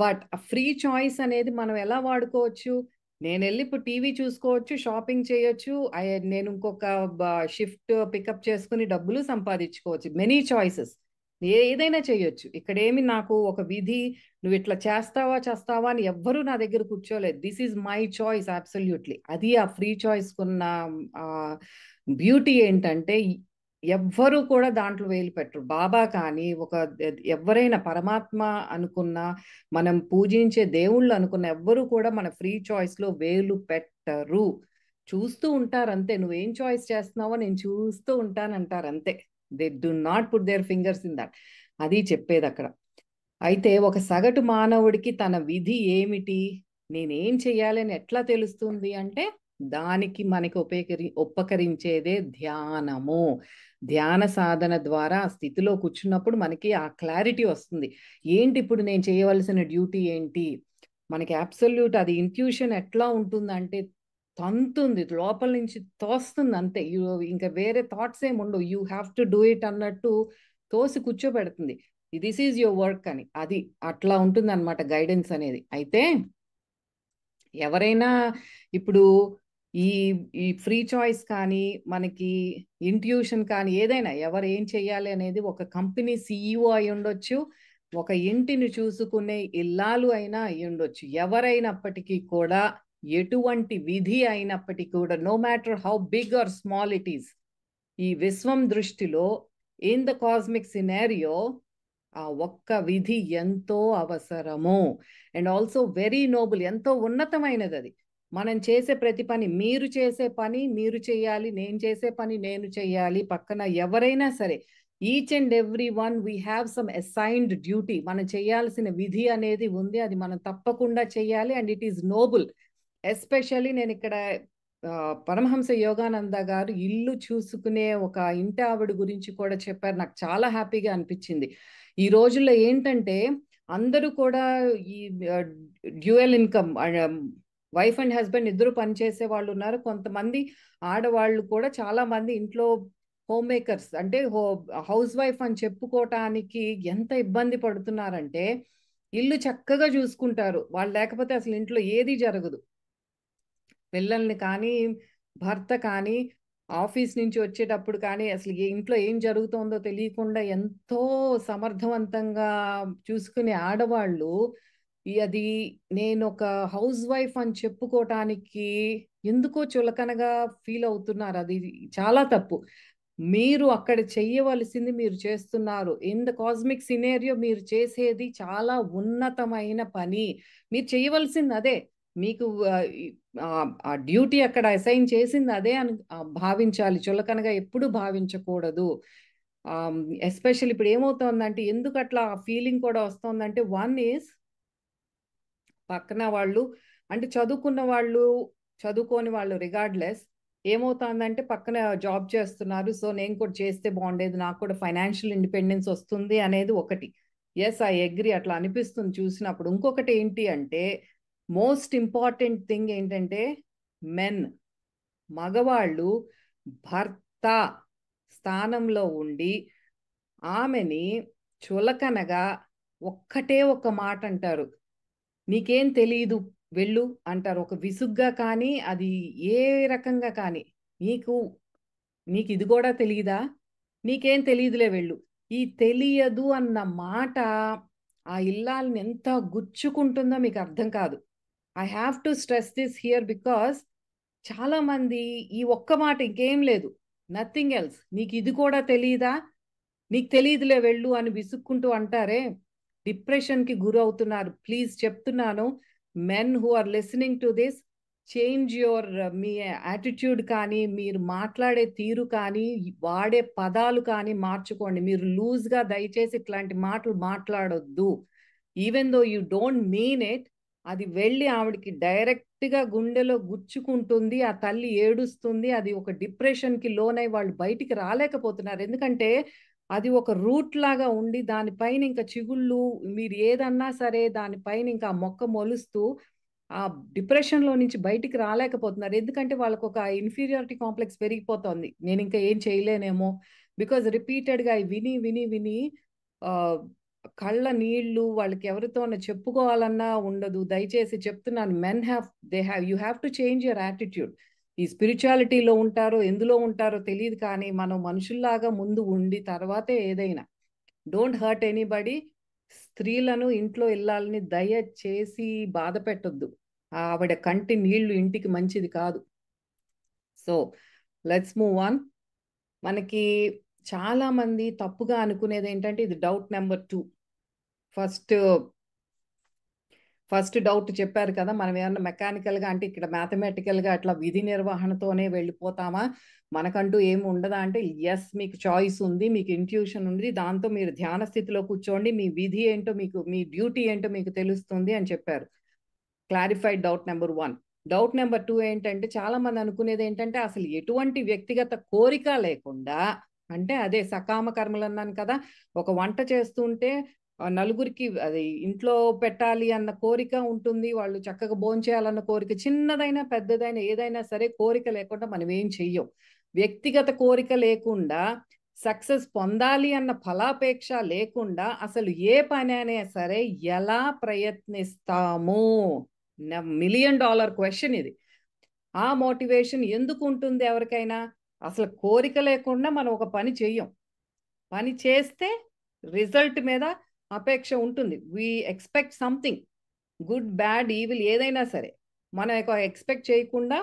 బట్ ఆ ఫ్రీ చాయిస్ అనేది మనం ఎలా వాడుకోవచ్చు, నేను వెళ్ళి ఇప్పుడు టీవీ చూసుకోవచ్చు, షాపింగ్ చేయొచ్చు, నేను ఇంకొక షిఫ్ట్ పికప్ చేసుకుని డబ్బులు సంపాదించుకోవచ్చు, మెనీ చాయిసెస్. ఏదైనా చేయొచ్చు. ఇక్కడేమి నాకు ఒక విధి, నువ్వు ఇట్లా చేస్తావా అని ఎవ్వరూ నా దగ్గర కూర్చోలేదు. This is my choice absolutely. అది ఆ ఫ్రీ చాయిస్ కున్న బ్యూటీ ఏంటంటే, ఎవ్వరూ కూడా దాంట్లో వేలు పెట్టరు. బాబా కానీ ఎవరైనా పరమాత్మ అనుకున్న, మనం పూజించే దేవుళ్ళు అనుకున్న ఎవ్వరూ కూడా మన ఫ్రీ చాయిస్ లో వేలు పెట్టరు. చూస్తూ ఉంటారు అంతే. నువ్వేం చాయిస్ చేస్తున్నావో నేను చూస్తూ ఉంటానంటారు అంతే. They do not put their fingers in that. అది చెప్పేది అక్కడ. అయితే ఒక సగటు మానవుడికి తన విధి ఏమిటి, నేనేం చెయ్యాలని ఎట్లా తెలుస్తుంది అంటే, దానికి మనకి ఉపకరించేదే ధ్యానము. ధ్యాన సాధన ద్వారా ఆ స్థితిలో కూర్చున్నప్పుడు మనకి ఆ క్లారిటీ వస్తుంది. ఏంటి ఇప్పుడు నేను చేయవలసిన డ్యూటీ ఏంటి, మనకి అబ్సల్యూట్ అది ఇంట్యూషన్ ఎట్లా ఉంటుందంటే, తంతుంది లోపల నుంచి, తోస్తుంది అంతే. ఇంకా వేరే థాట్స్ ఏమి ఉండవు. You have to do it అన్నట్టు తోసి కూర్చోబెడుతుంది. దిస్ ఈజ్ యువర్ వర్క్ అని. అది అట్లా ఉంటుంది అనమాట గైడెన్స్ అనేది. అయితే ఎవరైనా ఇప్పుడు ఈ ఈ ఫ్రీ చాయిస్ కానీ, మనకి ఇంట్యూషన్ కానీ, ఏదైనా ఎవరు ఏం చెయ్యాలి అనేది ఒక కంపెనీ సిఇఓ అయి ఉండొచ్చు, ఒక ఇంటిని చూసుకునే ఇల్లాలు అయినా అయి ఉండొచ్చు. ఎవరైనప్పటికీ కూడా, ఎటువంటి విధి అయినప్పటికీ కూడా, no matter how big or small it is, ఈ విశ్వం దృష్టిలో ఇన్ ద కాస్మిక్ సినారియో ఆ ఒక్క విధి ఎంతో అవసరము. అండ్ ఆల్సో వెరీ నోబుల్, ఎంతో ఉన్నతమైనది అది. మనం చేసే ప్రతి పని, మీరు చేసే పని మీరు చేయాలి, నేను చేసే పని నేను చేయాలి, పక్కన ఎవరైనా సరే, each and every one we have some assigned duty. మనం చేయాల్సిన విధి అనేది ఉంది, అది మనం తప్పకుండా చేయాలి. And it is noble. Especially నేను ఇక్కడ పరమహంస యోగానంద గారు ఇల్లు చూసుకునే ఒక ఇంటి ఆవిడ గురించి కూడా చెప్పారు. నాకు చాలా హ్యాపీగా అనిపించింది. ఈ రోజుల్లో ఏంటంటే అందరూ కూడా ఈ dual income, wife and husband ఇద్దరు పనిచేసే వాళ్ళు ఉన్నారు. కొంతమంది ఆడవాళ్ళు కూడా చాలా మంది ఇంట్లో హోమ్ మేకర్స్, అంటే హౌస్ వైఫ్ అని చెప్పుకోవటానికి ఎంత ఇబ్బంది పడుతున్నారంటే, ఇల్లు చక్కగా చూసుకుంటారు వాళ్ళు, లేకపోతే అసలు ఇంట్లో ఏది జరగదు. పిల్లల్ని కానీ, భర్త కానీ, ఆఫీస్ నుంచి వచ్చేటప్పుడు కానీ, అసలు ఇంట్లో ఏం జరుగుతోందో తెలియకుండా ఎంతో సమర్థవంతంగా చూసుకునే ఆడవాళ్ళు, అది నేను ఒక హౌస్ వైఫ్ అని చెప్పుకోవటానికి ఎందుకో చులకనగా ఫీల్ అవుతున్నారు. అది చాలా తప్పు. మీరు అక్కడ చెయ్యవలసింది మీరు చేస్తున్నారు. ఇన్ ద కాస్మిక్ సినేరియో మీరు చేసేది చాలా ఉన్నతమైన పని. మీరు చేయవలసింది అదే. మీకు ఆ డ్యూటీ అక్కడ అసైన్ చేసింది అదే అని భావించాలి. చులకనగా ఎప్పుడు భావించకూడదు. ఎస్పెషల్లీ ఇప్పుడు ఏమవుతోందంటే, ఎందుకు అట్లా ఫీలింగ్ కూడా వస్తుందంటే, వన్ ఈజ్ పక్కన వాళ్ళు, అంటే చదువుకున్న వాళ్ళు, చదువుకోని వాళ్ళు రిగార్డ్లెస్, ఏమవుతుందంటే పక్కన జాబ్ చేస్తున్నారు, సో నేను కూడా చేస్తే బాగుండేది, నాకు కూడా ఫైనాన్షియల్ ఇండిపెండెన్స్ వస్తుంది అనేది ఒకటి. ఎస్, ఐ అగ్రి, అట్లా అనిపిస్తుంది చూసినప్పుడు. ఇంకొకటి ఏంటి అంటే, మోస్ట్ ఇంపార్టెంట్ థింగ్ ఏంటంటే, మెన్, మగవాళ్ళు భర్త స్థానంలో ఉండి ఆమెని చులకనగా ఒక్కటే ఒక్క మాట అంటారు, నీకేం తెలీదు వెళ్ళు అంటారు. ఒక విసుగ్గా కానీ, అది ఏ రకంగా కానీ, నీకు నీకు ఇది కూడా తెలియదా, నీకేం తెలియదులే వెళ్ళు. ఈ తెలియదు అన్న మాట ఆ ఇల్లాలని ఎంత గుచ్చుకుంటుందో మీకు అర్థం కాదు. I have to stress this here because చాలా మంది ఈ ఒక్క మాట, ఇంకేం లేదు, నథింగ్ ఎల్స్, నీకు ఇది కూడా తెలియదా, నీకు తెలియదులే వెళ్ళు అని విసుక్కుంటూ అంటారే, డిప్రెషన్కి గురవుతున్నారు. ప్లీజ్ చెప్తున్నాను, men who are listening to this, change your మీ యాటిట్యూడ్ కానీ, మీరు మాట్లాడే తీరు కానీ, వాడే పదాలు కానీ మార్చుకోండి. మీరు లూజ్గా దయచేసి ఇట్లాంటి మాటలు మాట్లాడొద్దు. Even though you don't mean it, అది వెళ్ళి ఆవిడకి డైరెక్ట్గా గుండెలో గుచ్చుకుంటుంది. ఆ తల్లి ఏడుస్తుంది. అది ఒక డిప్రెషన్కి లోనై వాళ్ళు బయటికి రాలేకపోతున్నారు. ఎందుకంటే అది ఒక రూట్ లాగా ఉండి, దానిపైన ఇంకా చిగుళ్ళు, మీరు ఏదన్నా సరే దానిపైన ఇంకా మొక్క మొలుస్తూ ఆ డిప్రెషన్లో నుంచి బయటికి రాలేకపోతున్నారు. ఎందుకంటే వాళ్ళకు ఒక ఇన్ఫీరియారిటీ కాంప్లెక్స్ పెరిగిపోతుంది, నేను ఇంకా ఏం చేయలేనేమో. బికాజ్ రిపీటెడ్గా విని విని విని కళ్ళ నీళ్లు, వాళ్ళకి ఎవరితోనో చెప్పుకోవాలన్నా ఉండదు. దయచేసి చెప్తున్నాను, you have to change your attitude. ఈ స్పిరిచువాలిటీలో ఉంటారో ఎందులో ఉంటారో తెలియదు, కానీ మనం మనుషుల్లాగా ముందు ఉండి తర్వాతే ఏదైనా. Don't hurt anybody. స్త్రీలను, ఇంట్లో ఇల్లాలని దయచేసి బాధ పెట్టొద్దు. ఆవిడ కంటి నీళ్లు ఇంటికి మంచిది కాదు. So let's move on. మనకి చాలా మంది తప్పుగా అనుకునేది ఏంటంటే, ఇది డౌట్ నెంబర్ 2. ఫస్ట్ డౌట్ చెప్పారు కదా, మనం ఏమన్నా మెకానికల్గా అంటే ఇక్కడ మ్యాథమెటికల్గా అట్లా విధి నిర్వహణతోనే వెళ్ళిపోతామా, మనకంటూ ఏమి ఉండదా అంటే, ఎస్, మీకు చాయిస్ ఉంది, మీకు ఇంట్యూషన్ ఉంది, దాంతో మీరు ధ్యాన స్థితిలో కూర్చోండి, మీ విధి ఏంటో మీకు, మీ డ్యూటీ ఏంటో మీకు తెలుస్తుంది అని చెప్పారు. Clarified doubt number 1. Doubt number 2 ఏంటంటే, చాలా మంది అనుకునేది ఏంటంటే, అసలు ఎటువంటి వ్యక్తిగత కోరిక లేకుండా, అంటే అదే సకామ కర్మలు అన్నాను కదా, ఒక వంట చేస్తుంటే నలుగురికి అది ఇంట్లో పెట్టాలి అన్న కోరిక ఉంటుంది, వాళ్ళు చక్కగా భోంచేయాలన్న కోరిక, చిన్నదైనా పెద్దదైనా ఏదైనా సరే కోరిక లేకుండా మనం ఏం చెయ్యం. వ్యక్తిగత కోరిక లేకుండా, సక్సెస్ పొందాలి అన్న ఫలాపేక్ష లేకుండా అసలు ఏ పని అయినా సరే ఎలా ప్రయత్నిస్తాము? $1 మిలియన్ క్వశ్చన్ ఇది. ఆ మోటివేషన్ ఎందుకు ఉంటుంది ఎవరికైనా? అసలు కోరిక లేకుండా మనం ఒక పని చెయ్యం. పని చేస్తే రిజల్ట్ మీద అపేక్ష ఉంటుంది. We expect something, good, bad, evil ఏదైనా సరే మనం ఎక్స్పెక్ట్ చేయకుండా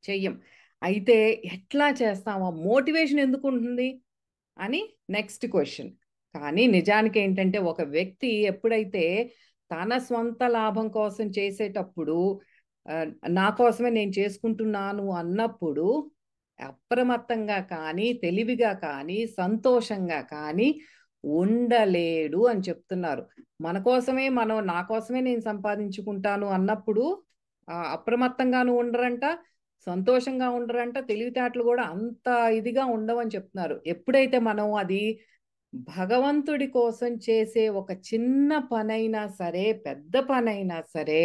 చెయ్యం. అయితే ఎట్లా చేస్తామో, మోటివేషన్ ఎందుకు ఉంటుంది అని నెక్స్ట్ క్వశ్చన్. కానీ నిజానికి ఏంటంటే, ఒక వ్యక్తి ఎప్పుడైతే తన స్వంత లాభం కోసం చేసేటప్పుడు, నా కోసమే నేను చేసుకుంటున్నాను అన్నప్పుడు, అప్రమత్తంగా కానీ, తెలివిగా కానీ, సంతోషంగా కానీ ఉండలేడు అని చెప్తున్నారు. మన కోసమే నా కోసమే నేను సంపాదించుకుంటాను అన్నప్పుడు అప్రమత్తంగాను ఉండరంట, సంతోషంగా ఉండరంట, తెలివితేటలు కూడా అంత ఇదిగా ఉండవని చెప్తున్నారు. ఎప్పుడైతే మనం అది భగవంతుడి కోసం చేసే ఒక చిన్న పనైనా సరే, పెద్ద పనైనా సరే,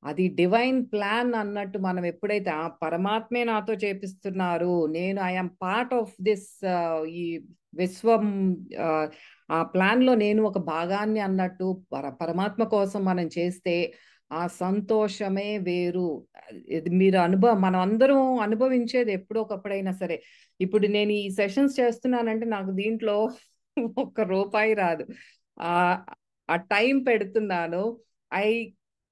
అది డివైన్ ప్లాన్ అన్నట్టు మనం ఎప్పుడైతే ఆ పరమాత్మే నాతో చేపిస్తున్నారు, నేను ఐఎమ్ పార్ట్ ఆఫ్ దిస్, ఈ విశ్వం, ఆ ప్లాన్లో నేను ఒక భాగాన్ని అన్నట్టు పరమాత్మ కోసం మనం చేస్తే ఆ సంతోషమే వేరు. ఇది మీరు మనం అందరం అనుభవించేది ఎప్పుడో ఒకప్పుడైనా సరే. ఇప్పుడు నేను ఈ సెషన్స్ చేస్తున్నానంటే నాకు దీంట్లో ₹1 రాదు. ఆ టైం పెడుతున్నాను. I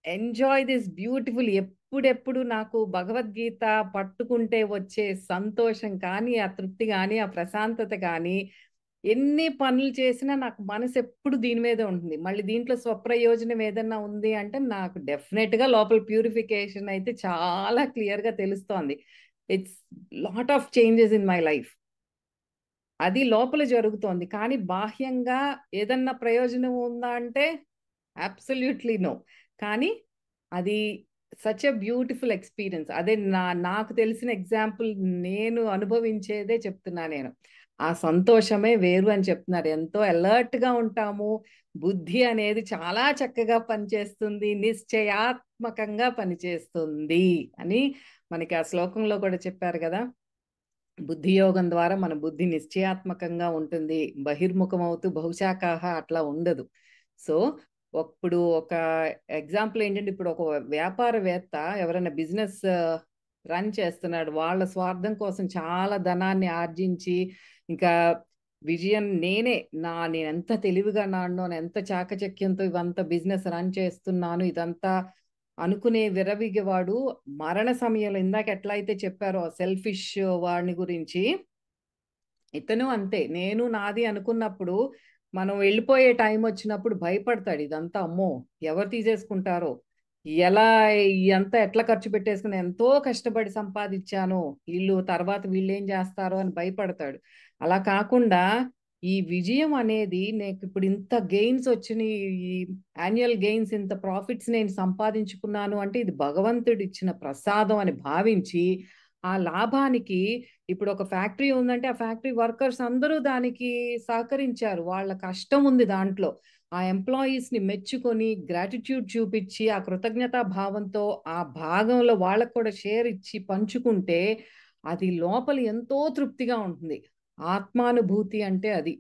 enjoy this beautiful. ఎప్పుడెప్పుడు నాకు భగవద్గీత పట్టుకుంటే వచ్చే సంతోషం కానీ, ఆ తృప్తి కానీ, ఆ ప్రశాంతత కానీ, ఎన్ని పనులు చేసినా నాకు మనసు ఎప్పుడు దీని మీదే ఉంటుంది. మళ్ళీ దీంట్లో స్వప్రయోజనం ఏదన్నా ఉంది అంటే, నాకు డెఫినెట్గా లోపల ప్యూరిఫికేషన్ అయితే చాలా క్లియర్గా తెలుస్తోంది. It's lot of changes in my life. అది లోపల జరుగుతోంది. కానీ బాహ్యంగా ఏదన్నా ప్రయోజనం ఉందా అంటే అబ్సల్యూట్లీ నో. కానీ అది సచ్ ఎ బ్యూటిఫుల్ ఎక్స్పీరియన్స్. అదే నాకు తెలిసిన ఎగ్జాంపుల్, నేను అనుభవించేదే చెప్తున్నా నేను. ఆ సంతోషమే వేరు అని చెప్తున్నారు. ఎంతో అలర్ట్గా ఉంటాము. బుద్ధి అనేది చాలా చక్కగా పనిచేస్తుంది, నిశ్చయాత్మకంగా పనిచేస్తుంది అని మనకి ఆ శ్లోకంలో కూడా చెప్పారు కదా. బుద్ధి యోగం ద్వారా మన బుద్ధి నిశ్చయాత్మకంగా ఉంటుంది, బహిర్ముఖం అవుతూ బహుశాఖాహ అట్లా ఉండదు. సో ఇప్పుడు ఒక ఎగ్జాంపుల్ ఏంటంటే, ఇప్పుడు ఒక వ్యాపారవేత్త ఎవరైనా బిజినెస్ రన్ చేస్తున్నాడు, వాళ్ళ స్వార్థం కోసం చాలా ధనాన్ని ఆర్జించి, ఇంకా విజయం నేను ఎంత తెలివిగా నాడనో, ఎంత చాకచక్యంతో ఇవంతా బిజినెస్ రన్ చేస్తున్నాను, ఇదంతా అనుకునే విరవిగేవాడు మరణ సమయంలో, ఇందాక ఎట్లా అయితే చెప్పారో సెల్ఫిష్ వాడిని గురించి, ఇతను అంతే. నేను నాది అనుకున్నప్పుడు, మనం వెళ్ళిపోయే టైం వచ్చినప్పుడు భయపడతాడు. ఇదంతా అమ్మో ఎవరు తీసేసుకుంటారో, ఎలా ఇదంతా ఎట్లా ఖర్చు పెట్టేసుకుని ఎంతో కష్టపడి సంపాదించాను, తర్వాత వీళ్ళు ఏం చేస్తారో అని భయపడతాడు. అలా కాకుండా ఈ విజయం అనేది, నాకు ఇప్పుడు ఇంత గెయిన్స్ వచ్చినాయి, ఈ యాన్యువల్ గెయిన్స్, ఇంత ప్రాఫిట్స్ నేను సంపాదించుకున్నాను అంటే ఇది భగవంతుడు ఇచ్చిన ప్రసాదం అని భావించి, ఆ లాభానికి, ఇప్పుడు ఒక ఫ్యాక్టరీ ఉందంటే ఆ ఫ్యాక్టరీ వర్కర్స్ అందరూ దానికి సహకరించారు, వాళ్ళ కష్టం ఉంది దాంట్లో. ఆ ఎంప్లాయీస్ని మెచ్చుకొని గ్రాటిట్యూడ్ చూపించి, ఆ కృతజ్ఞతా భావంతో ఆ భాగంలో వాళ్ళకు కూడా షేర్ ఇచ్చి పంచుకుంటే అది లోపల ఎంతో తృప్తిగా ఉంటుంది. ఆత్మానుభూతి అంటే అది.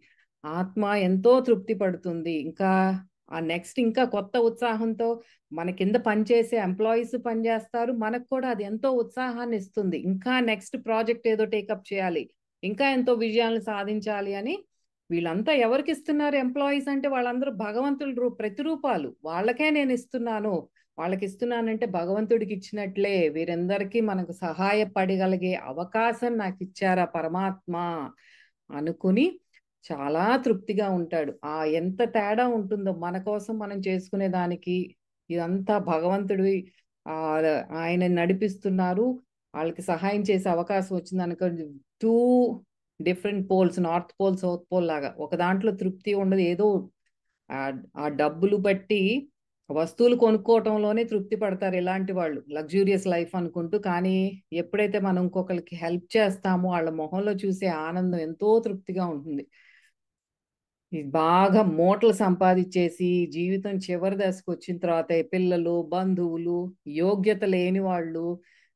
ఆత్మ ఎంతో తృప్తి పడుతుంది. ఇంకా ఆ నెక్స్ట్ ఇంకా కొత్త ఉత్సాహంతో మన కింద పనిచేసే ఎంప్లాయీస్ పనిచేస్తారు, మనకు కూడా అది ఎంతో ఉత్సాహాన్ని ఇస్తుంది. ఇంకా నెక్స్ట్ ప్రాజెక్ట్ ఏదో టేకప్ చేయాలి, ఇంకా ఎంతో విజయాలను సాధించాలి అని వీళ్ళంతా ఎవరికి ఇస్తున్నారు ఎంప్లాయీస్ అంటే? వాళ్ళందరూ భగవంతుడు ప్రతిరూపాలు. వాళ్ళకే నేను ఇస్తున్నాను, వాళ్ళకి ఇస్తున్నానంటే భగవంతుడికి ఇచ్చినట్లే. వీరందరికీ మనకు సహాయపడగలిగే అవకాశం నాకు ఇచ్చారా పరమాత్మ అనుకుని చాలా తృప్తిగా ఉంటాడు. ఎంత తేడా ఉంటుందో మన కోసం మనం చేసుకునే దానికి. ఇదంతా భగవంతుడి ఆ ఆయన నడిపిస్తున్నారు. వాళ్ళకి సహాయం చేసే అవకాశం వచ్చింది అనుకో. 2 different poles, north pole south pole లాగా. ఒక దాంట్లో తృప్తి ఉండదు, ఏదో ఆ డబ్బులు బట్టి వస్తువులు కొనుక్కోవటంలోనే తృప్తి పడతారు ఇలాంటి వాళ్ళు, లగ్జూరియస్ లైఫ్ అనుకుంటూ. కానీ ఎప్పుడైతే మనం ఇంకొకరికి హెల్ప్ చేస్తామో వాళ్ళ మొహంలో చూసే ఆనందం ఎంతో తృప్తిగా ఉంటుంది. బాగా మూటలు సంపాదించేసి జీవితం చివరి దశకు వచ్చిన తర్వాత పిల్లలు, బంధువులు, యోగ్యత లేని వాళ్ళు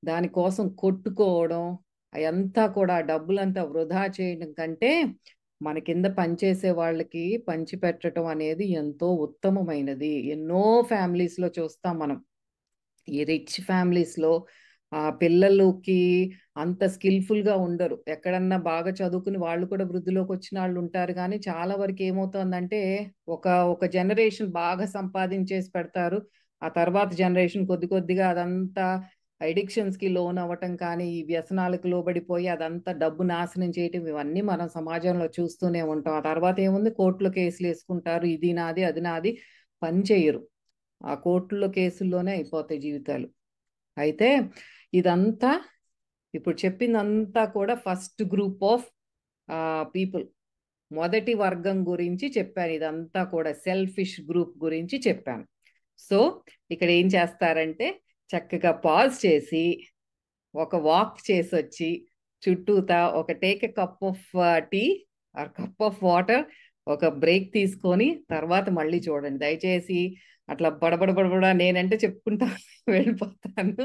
దానికోసం కొట్టుకోవడం, అదంతా కూడా డబ్బులంతా వృధా చేయడం కంటే మన కింద పనిచేసే వాళ్ళకి పంచిపెట్టడం అనేది ఎంతో ఉత్తమమైనది. ఎన్నో ఫ్యామిలీస్లో చూస్తాం మనం. ఈ రిచ్ ఫ్యామిలీస్లో పిల్లలకి అంత స్కిల్ఫుల్గా ఉండరు. ఎక్కడన్నా బాగా చదువుకుని వాళ్ళు కూడా వృద్ధిలోకి వచ్చిన వాళ్ళు ఉంటారు. కానీ చాలా వరకు ఏమవుతుందంటే ఒక జనరేషన్ బాగా సంపాదించేసి పెడతారు. ఆ తర్వాత జనరేషన్ కొద్ది కొద్దిగా అదంతా అడిక్షన్స్కి లోన్ అవ్వటం కానీ, ఈ వ్యసనాలకు లోబడిపోయి అదంతా డబ్బు నాశనం చేయటం, ఇవన్నీ మనం సమాజంలో చూస్తూనే ఉంటాం. ఆ తర్వాత ఏముంది, కోర్టులో కేసులు వేసుకుంటారు. ఇది నాది, అది నాది, పని చేయరు. ఆ కోర్టుల్లో కేసుల్లోనే అయిపోతాయి జీవితాలు. అయితే ఇదంతా ఇప్పుడు చెప్పిందంతా కూడా ఫస్ట్ గ్రూప్ ఆఫ్ పీపుల్, మొదటి వర్గం గురించి చెప్పాను. ఇదంతా కూడా సెల్ఫిష్ గ్రూప్ గురించి చెప్పాను. సో ఇక్కడ ఏం చేస్తారంటే చక్కగా పాజ్ చేసి ఒక వాక్ చేసి వచ్చి చుట్టూతా ఒక take a cup of tea or cup of water, ఒక బ్రేక్ తీసుకొని తర్వాత మళ్ళీ చూడండి. దయచేసి అట్లా బడబడ నేనంటే చెప్పుకుంటా వెళ్ళిపోతాను.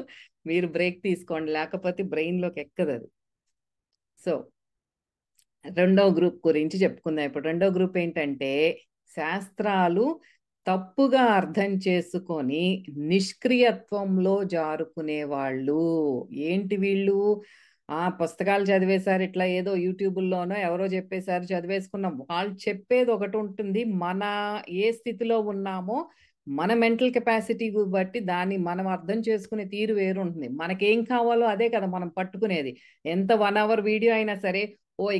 మీరు బ్రేక్ తీసుకోండి, లేకపోతే బ్రెయిన్లోకి ఎక్కదు అది. సో రెండో గ్రూప్ గురించి చెప్పుకుందాం ఇప్పుడు. రెండో గ్రూప్ ఏంటంటే శాస్త్రాలు తప్పుగా అర్థం చేసుకొని నిష్క్రియత్వంలో జారుకునే వాళ్ళు. ఏంటి వీళ్ళు? పుస్తకాలు చదివేశారు, ఇట్లా ఏదో యూట్యూబుల్లోనో ఎవరో చెప్పేశారు, చదివేసుకున్నాం. వాళ్ళు చెప్పేది ఒకటి ఉంటుంది, మన ఏ స్థితిలో ఉన్నామో మన మెంటల్ కెపాసిటీ బట్టి దాన్ని మనం అర్థం చేసుకునే తీరు వేరు ఉంటుంది. మనకేం కావాలో అదే కదా మనం పట్టుకునేది. ఎంత 1 hour వీడియో అయినా సరే,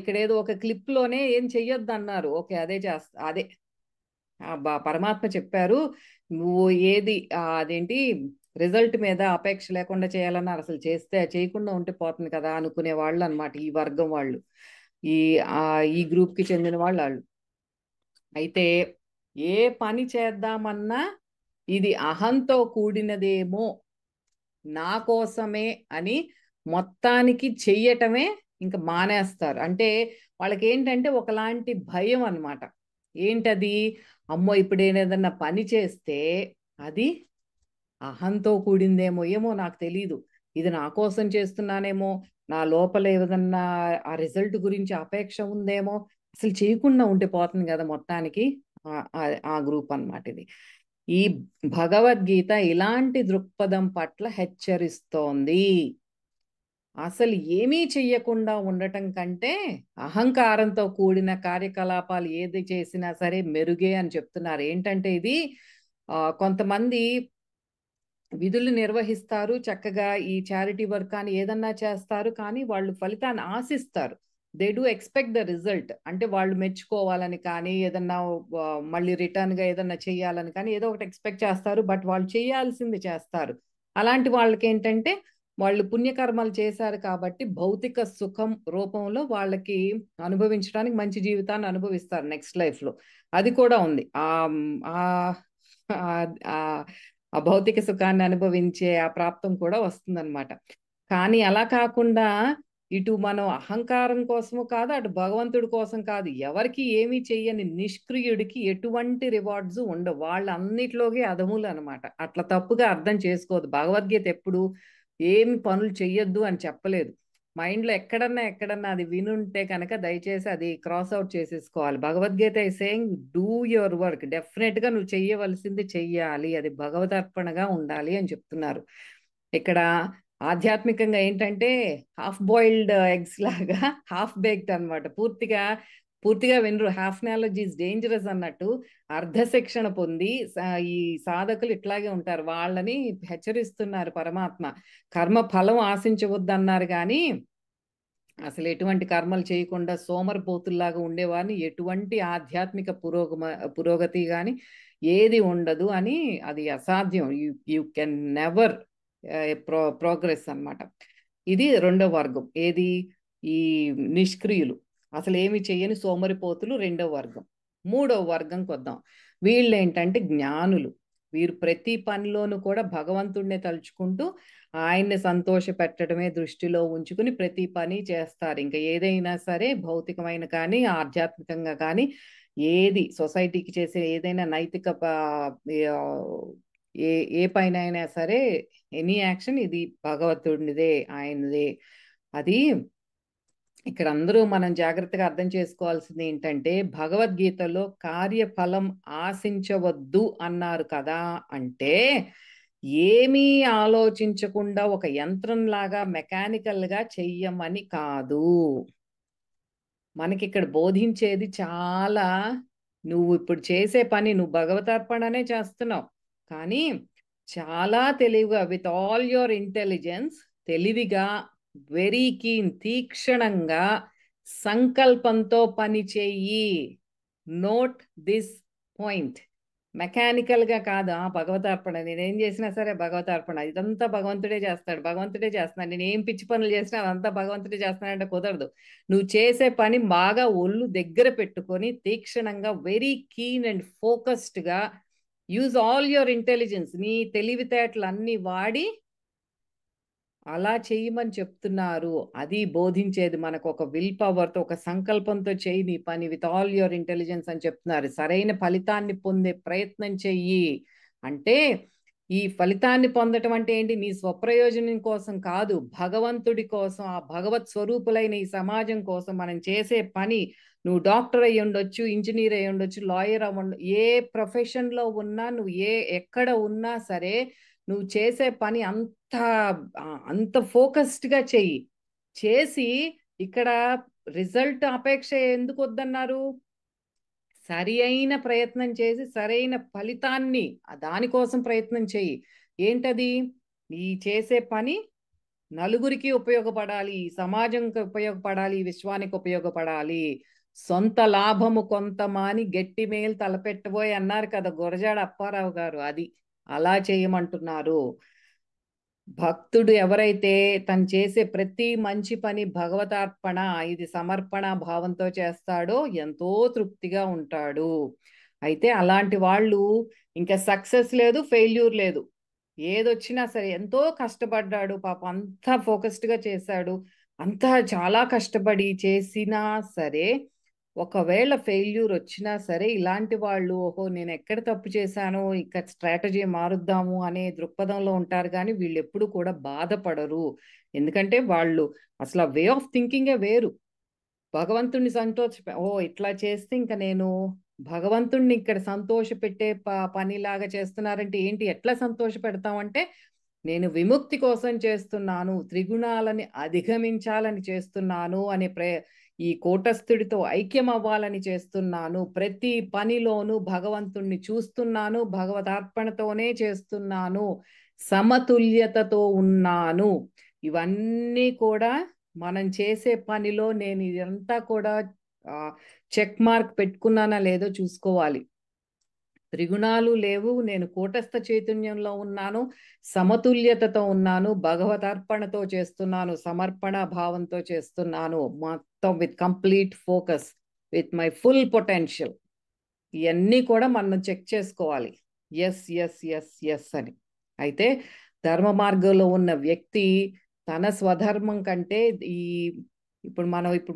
ఇక్కడ ఏదో ఒక క్లిప్ లోనే ఏం చెయ్యొద్దు అన్నారు, ఓకే అదే చేస్తా, అదే పరమాత్మ చెప్పారు. నువ్వు ఏది అదేంటి రిజల్ట్ మీద అపేక్ష లేకుండా చేయాలన్నారు. అసలు చేస్తే చేయకుండా ఉంటే పోతుంది కదా అనుకునే వాళ్ళు అనమాట ఈ వర్గం వాళ్ళు, ఈ ఈ గ్రూప్ కి చెందిన వాళ్ళు. అయితే ఏ పని చేద్దామన్నా ఇది అహంతో కూడినదేమో, నా కోసమే అని మొత్తానికి చెయ్యటమే ఇంకా మానేస్తారు. అంటే వాళ్ళకి ఏంటంటే ఒకలాంటి భయం అన్నమాట. ఏంటది? అమ్మో ఇప్పుడు ఏదన్నా పని చేస్తే అది అహంతో కూడిందేమో, ఏమో నాకు తెలీదు, ఇది నా కోసం చేస్తున్నానేమో, నా లోపల ఏదన్నా ఆ రిజల్ట్ గురించి అపేక్ష ఉందేమో, అసలు చేయకుండా ఉంటే పోతుంది కదా మొత్తానికి. ఆ గ్రూప్ అన్నమాట ఇది. ఈ భగవద్గీత ఇలాంటి దృక్పథం పట్ల హెచ్చరిస్తోంది. అసలు ఏమీ చెయ్యకుండా ఉండటం కంటే అహంకారంతో కూడిన కార్యకలాపాలు ఏది చేసినా సరే మెరుగే అని చెప్తున్నారు. ఏంటంటే ఇది కొంతమంది విధులు నిర్వహిస్తారు, చక్కగా ఈ చారిటీ వర్క్ అని ఏదన్నా చేస్తారు, కానీ వాళ్ళు ఫలితాన్ని ఆశిస్తారు. They do expect the result. అంటే వాళ్ళు మెచ్చుకోవాలని కానీ, ఏదన్నా మళ్ళీ రిటర్న్గా ఏదన్నా చేయాలని కానీ ఏదో ఒకటి ఎక్స్పెక్ట్ చేస్తారు. బట్ వాళ్ళు చేయాల్సింది చేస్తారు. అలాంటి వాళ్ళకి ఏంటంటే వాళ్ళు పుణ్యకర్మలు చేశారు కాబట్టి భౌతిక సుఖం రూపంలో వాళ్ళకి అనుభవించడానికి మంచి జీవితాన్ని అనుభవిస్తారు నెక్స్ట్ లైఫ్లో. అది కూడా ఉంది. ఆ భౌతిక సుఖాన్ని అనుభవించే ఆ ప్రాప్తం కూడా వస్తుందన్నమాట. కానీ అలా కాకుండా ఇటు మనం అహంకారం కోసము కాదు, అటు భగవంతుడి కోసం కాదు, ఎవరికి ఏమీ చెయ్యని నిష్క్రియుడికి ఎటువంటి రివార్డ్స్ ఉండవు. వాళ్ళు అన్నిట్లోకి అధములు అనమాట. అట్లా తప్పుగా అర్థం చేసుకోవద్దు. భగవద్గీత ఎప్పుడు ఏమి పనులు చెయ్యొద్దు అని చెప్పలేదు. మైండ్లో ఎక్కడన్నా అది వినుంటే కనుక దయచేసి అది క్రాస్ అవుట్ చేసేసుకోవాలి. భగవద్గీత ఈ సేయింగ్ డూ యువర్ వర్క్, డెఫినెట్గా నువ్వు చెయ్యవలసింది చెయ్యాలి, అది భగవదర్పణగా ఉండాలి అని చెప్తున్నారు. ఇక్కడ ఆధ్యాత్మికంగా ఏంటంటే హాఫ్ బాయిల్డ్ ఎగ్స్ లాగా హాఫ్ బేక్డ్ అనమాట. పూర్తిగా పూర్తిగా వినరు. హాఫ్ నాలెడ్జ్ ఈజ్ డేంజరస్ అన్నట్టు అర్ధ శిక్షణ పొంది ఈ సాధకులు ఇట్లాగే ఉంటారు. వాళ్ళని హెచ్చరిస్తున్నారు పరమాత్మ. కర్మ ఫలం ఆశించవద్దన్నారు కానీ అసలు ఎటువంటి కర్మలు చేయకుండా సోమరిపోతుల్లాగా ఉండేవారిని ఎటువంటి ఆధ్యాత్మిక పురోగతి కానీ ఏది ఉండదు అని, అది అసాధ్యం. యూ కెన్ నెవర్ ప్రోగ్రెస్ అన్నమాట. ఇది రెండో వర్గం. ఏది? ఈ నిష్క్రియులు, అసలు ఏమి చెయ్యని సోమరిపోతులు రెండో వర్గం. మూడో వర్గంకి వద్దాం. వీళ్ళు ఏంటంటే జ్ఞానులు. వీరు ప్రతి పనిలోనూ కూడా భగవంతుడినే తలుచుకుంటూ ఆయన్ని సంతోష పెట్టడమే దృష్టిలో ఉంచుకుని ప్రతి పని చేస్తారు. ఇంకా ఏదైనా సరే భౌతికమైన కానీ ఆధ్యాత్మికంగా కానీ ఏది సొసైటీకి చేసే ఏదైనా నైతిక ఏ పైన అయినా సరే ఎనీ యాక్షన్ ఇది భగవంతుడిదే, ఆయనదే. అది ఇక్కడ అందరూ మనం జాగ్రత్తగా అర్థం చేసుకోవాల్సింది ఏంటంటే, భగవద్గీతలో కార్యఫలం ఆశించవద్దు అన్నారు కదా, అంటే ఏమీ ఆలోచించకుండా ఒక యంత్రంలాగా మెకానికల్గా చెయ్యమని కాదు. మనకి ఇక్కడ బోధించేది చాలా, నువ్వు ఇప్పుడు చేసే పని నువ్వు భగవతార్పణనే చేస్తున్నావు, కానీ చాలా తెలివిగా విత్ ఆల్ యువర్ ఇంటెలిజెన్స్ తెలివిగా వెరీ కీన్ తీక్షణంగా సంకల్పంతో పని చెయ్యి. Note this point. మెకానికల్గా కాదు. భగవతార్పణ నేనేం చేసినా సరే భగవతార్పణ, ఇదంతా భగవంతుడే చేస్తాడు, భగవంతుడే చేస్తున్నాడు, నేను ఏం పిచ్చి పనులు చేసినా అదంతా భగవంతుడే చేస్తున్నాడంటే కుదరదు. నువ్వు చేసే పని బాగా ఒళ్ళు దగ్గర పెట్టుకొని తీక్షణంగా వెరీ కీన్ అండ్ ఫోకస్డ్గా యూజ్ ఆల్ యువర్ ఇంటెలిజెన్స్, నీ తెలివితేటలన్నీ వాడి అలా చేయమని చెప్తున్నారు. అది బోధించేది మనకు. ఒక విల్ పవర్తో, ఒక సంకల్పంతో చెయ్యి నీ పని విత్ ఆల్ యువర్ ఇంటెలిజెన్స్ అని చెప్తున్నారు. సరైన ఫలితాన్ని పొందే ప్రయత్నం చెయ్యి అంటే, ఈ ఫలితాన్ని పొందటం అంటే ఏంటి? నీ స్వప్రయోజనం కోసం కాదు, భగవంతుడి కోసం, ఆ భగవత్ స్వరూపులైన ఈ సమాజం కోసం మనం చేసే పని. నువ్వు డాక్టర్ అయి ఉండొచ్చు, ఇంజనీర్ అయి ఉండొచ్చు, లాయర్ అవ్వండి, ఏ ప్రొఫెషన్లో ఉన్నా, నువ్వు ఎక్కడ ఉన్నా సరే నువ్వు చేసే పని అంత ఫోకస్డ్గా చెయ్యి. చేసి ఇక్కడ రిజల్ట్ అపేక్ష ఎందుకు వద్దన్నారు? సరి అయిన ప్రయత్నం చేసి సరైన ఫలితాన్ని దానికోసం ప్రయత్నం చెయ్యి. ఏంటది? ఈ చేసే పని నలుగురికి ఉపయోగపడాలి, సమాజంకి ఉపయోగపడాలి, విశ్వానికి ఉపయోగపడాలి. సొంత లాభము కొంత మాని గట్టి మేలు తలపెట్టబోయి అన్నారు కదా గురజాడ అప్పారావు గారు. అది అలా చేయమంటున్నారు. భక్తుడు ఎవరైతే తను చేసే ప్రతి మంచి పని భగవతార్పణ, ఇది సమర్పణ భావంతో చేస్తాడో ఎంతో తృప్తిగా ఉంటాడు. అయితే అలాంటి వాళ్ళు ఇంకా సక్సెస్ లేదు, ఫెయిల్యూర్ లేదు. ఏదొచ్చినా సరే ఎంతో కష్టపడ్డాడు పాపం, అంతా ఫోకస్డ్గా చేశాడు, అంతా చాలా కష్టపడి చేసినా సరే ఒకవేళ ఫెయిల్యూర్ వచ్చినా సరే ఇలాంటి వాళ్ళు ఓహో నేను ఎక్కడ తప్పు చేశానో ఇక్కడ స్ట్రాటజీ మారుద్దాము అనే దృక్పథంలో ఉంటారు. కానీ వీళ్ళు ఎప్పుడు కూడా బాధపడరు. ఎందుకంటే వాళ్ళు అసలు వే ఆఫ్ థింకింగే వేరు. భగవంతుణ్ణి ఇట్లా చేస్తే ఇంకా నేను భగవంతుణ్ణి ఇక్కడ సంతోష పెట్టే పనిలాగా చేస్తున్నారంటే ఏంటి? ఎట్లా సంతోష పెడతామంటే, నేను విముక్తి కోసం చేస్తున్నాను, త్రిగుణాలని అధిగమించాలని చేస్తున్నాను అనే ఈ కూటస్థుడితో ఐక్యం అవ్వాలని చేస్తున్నాను, ప్రతి పనిలోనూ భగవంతుణ్ణి చూస్తున్నాను, భగవతార్పణతోనే చేస్తున్నాను, సమతుల్యతతో ఉన్నాను. ఇవన్నీ కూడా మనం చేసే పనిలో నేను ఇదంతా కూడా చెక్ మార్క్ పెట్టుకున్నానా లేదో చూసుకోవాలి. త్రిగుణాలు లేవు, నేను కూటస్థ చైతన్యంలో ఉన్నాను, సమతుల్యతతో ఉన్నాను, భగవతార్పణతో చేస్తున్నాను, సమర్పణ భావంతో చేస్తున్నాను, మొత్తం with complete focus, with my full potential. ఇవన్నీ కూడా మనం చెక్ చేసుకోవాలి. ఎస్ ఎస్ ఎస్ ఎస్ అని. అయితే ధర్మ మార్గంలో ఉన్న వ్యక్తి తన స్వధర్మం కంటే ఇప్పుడు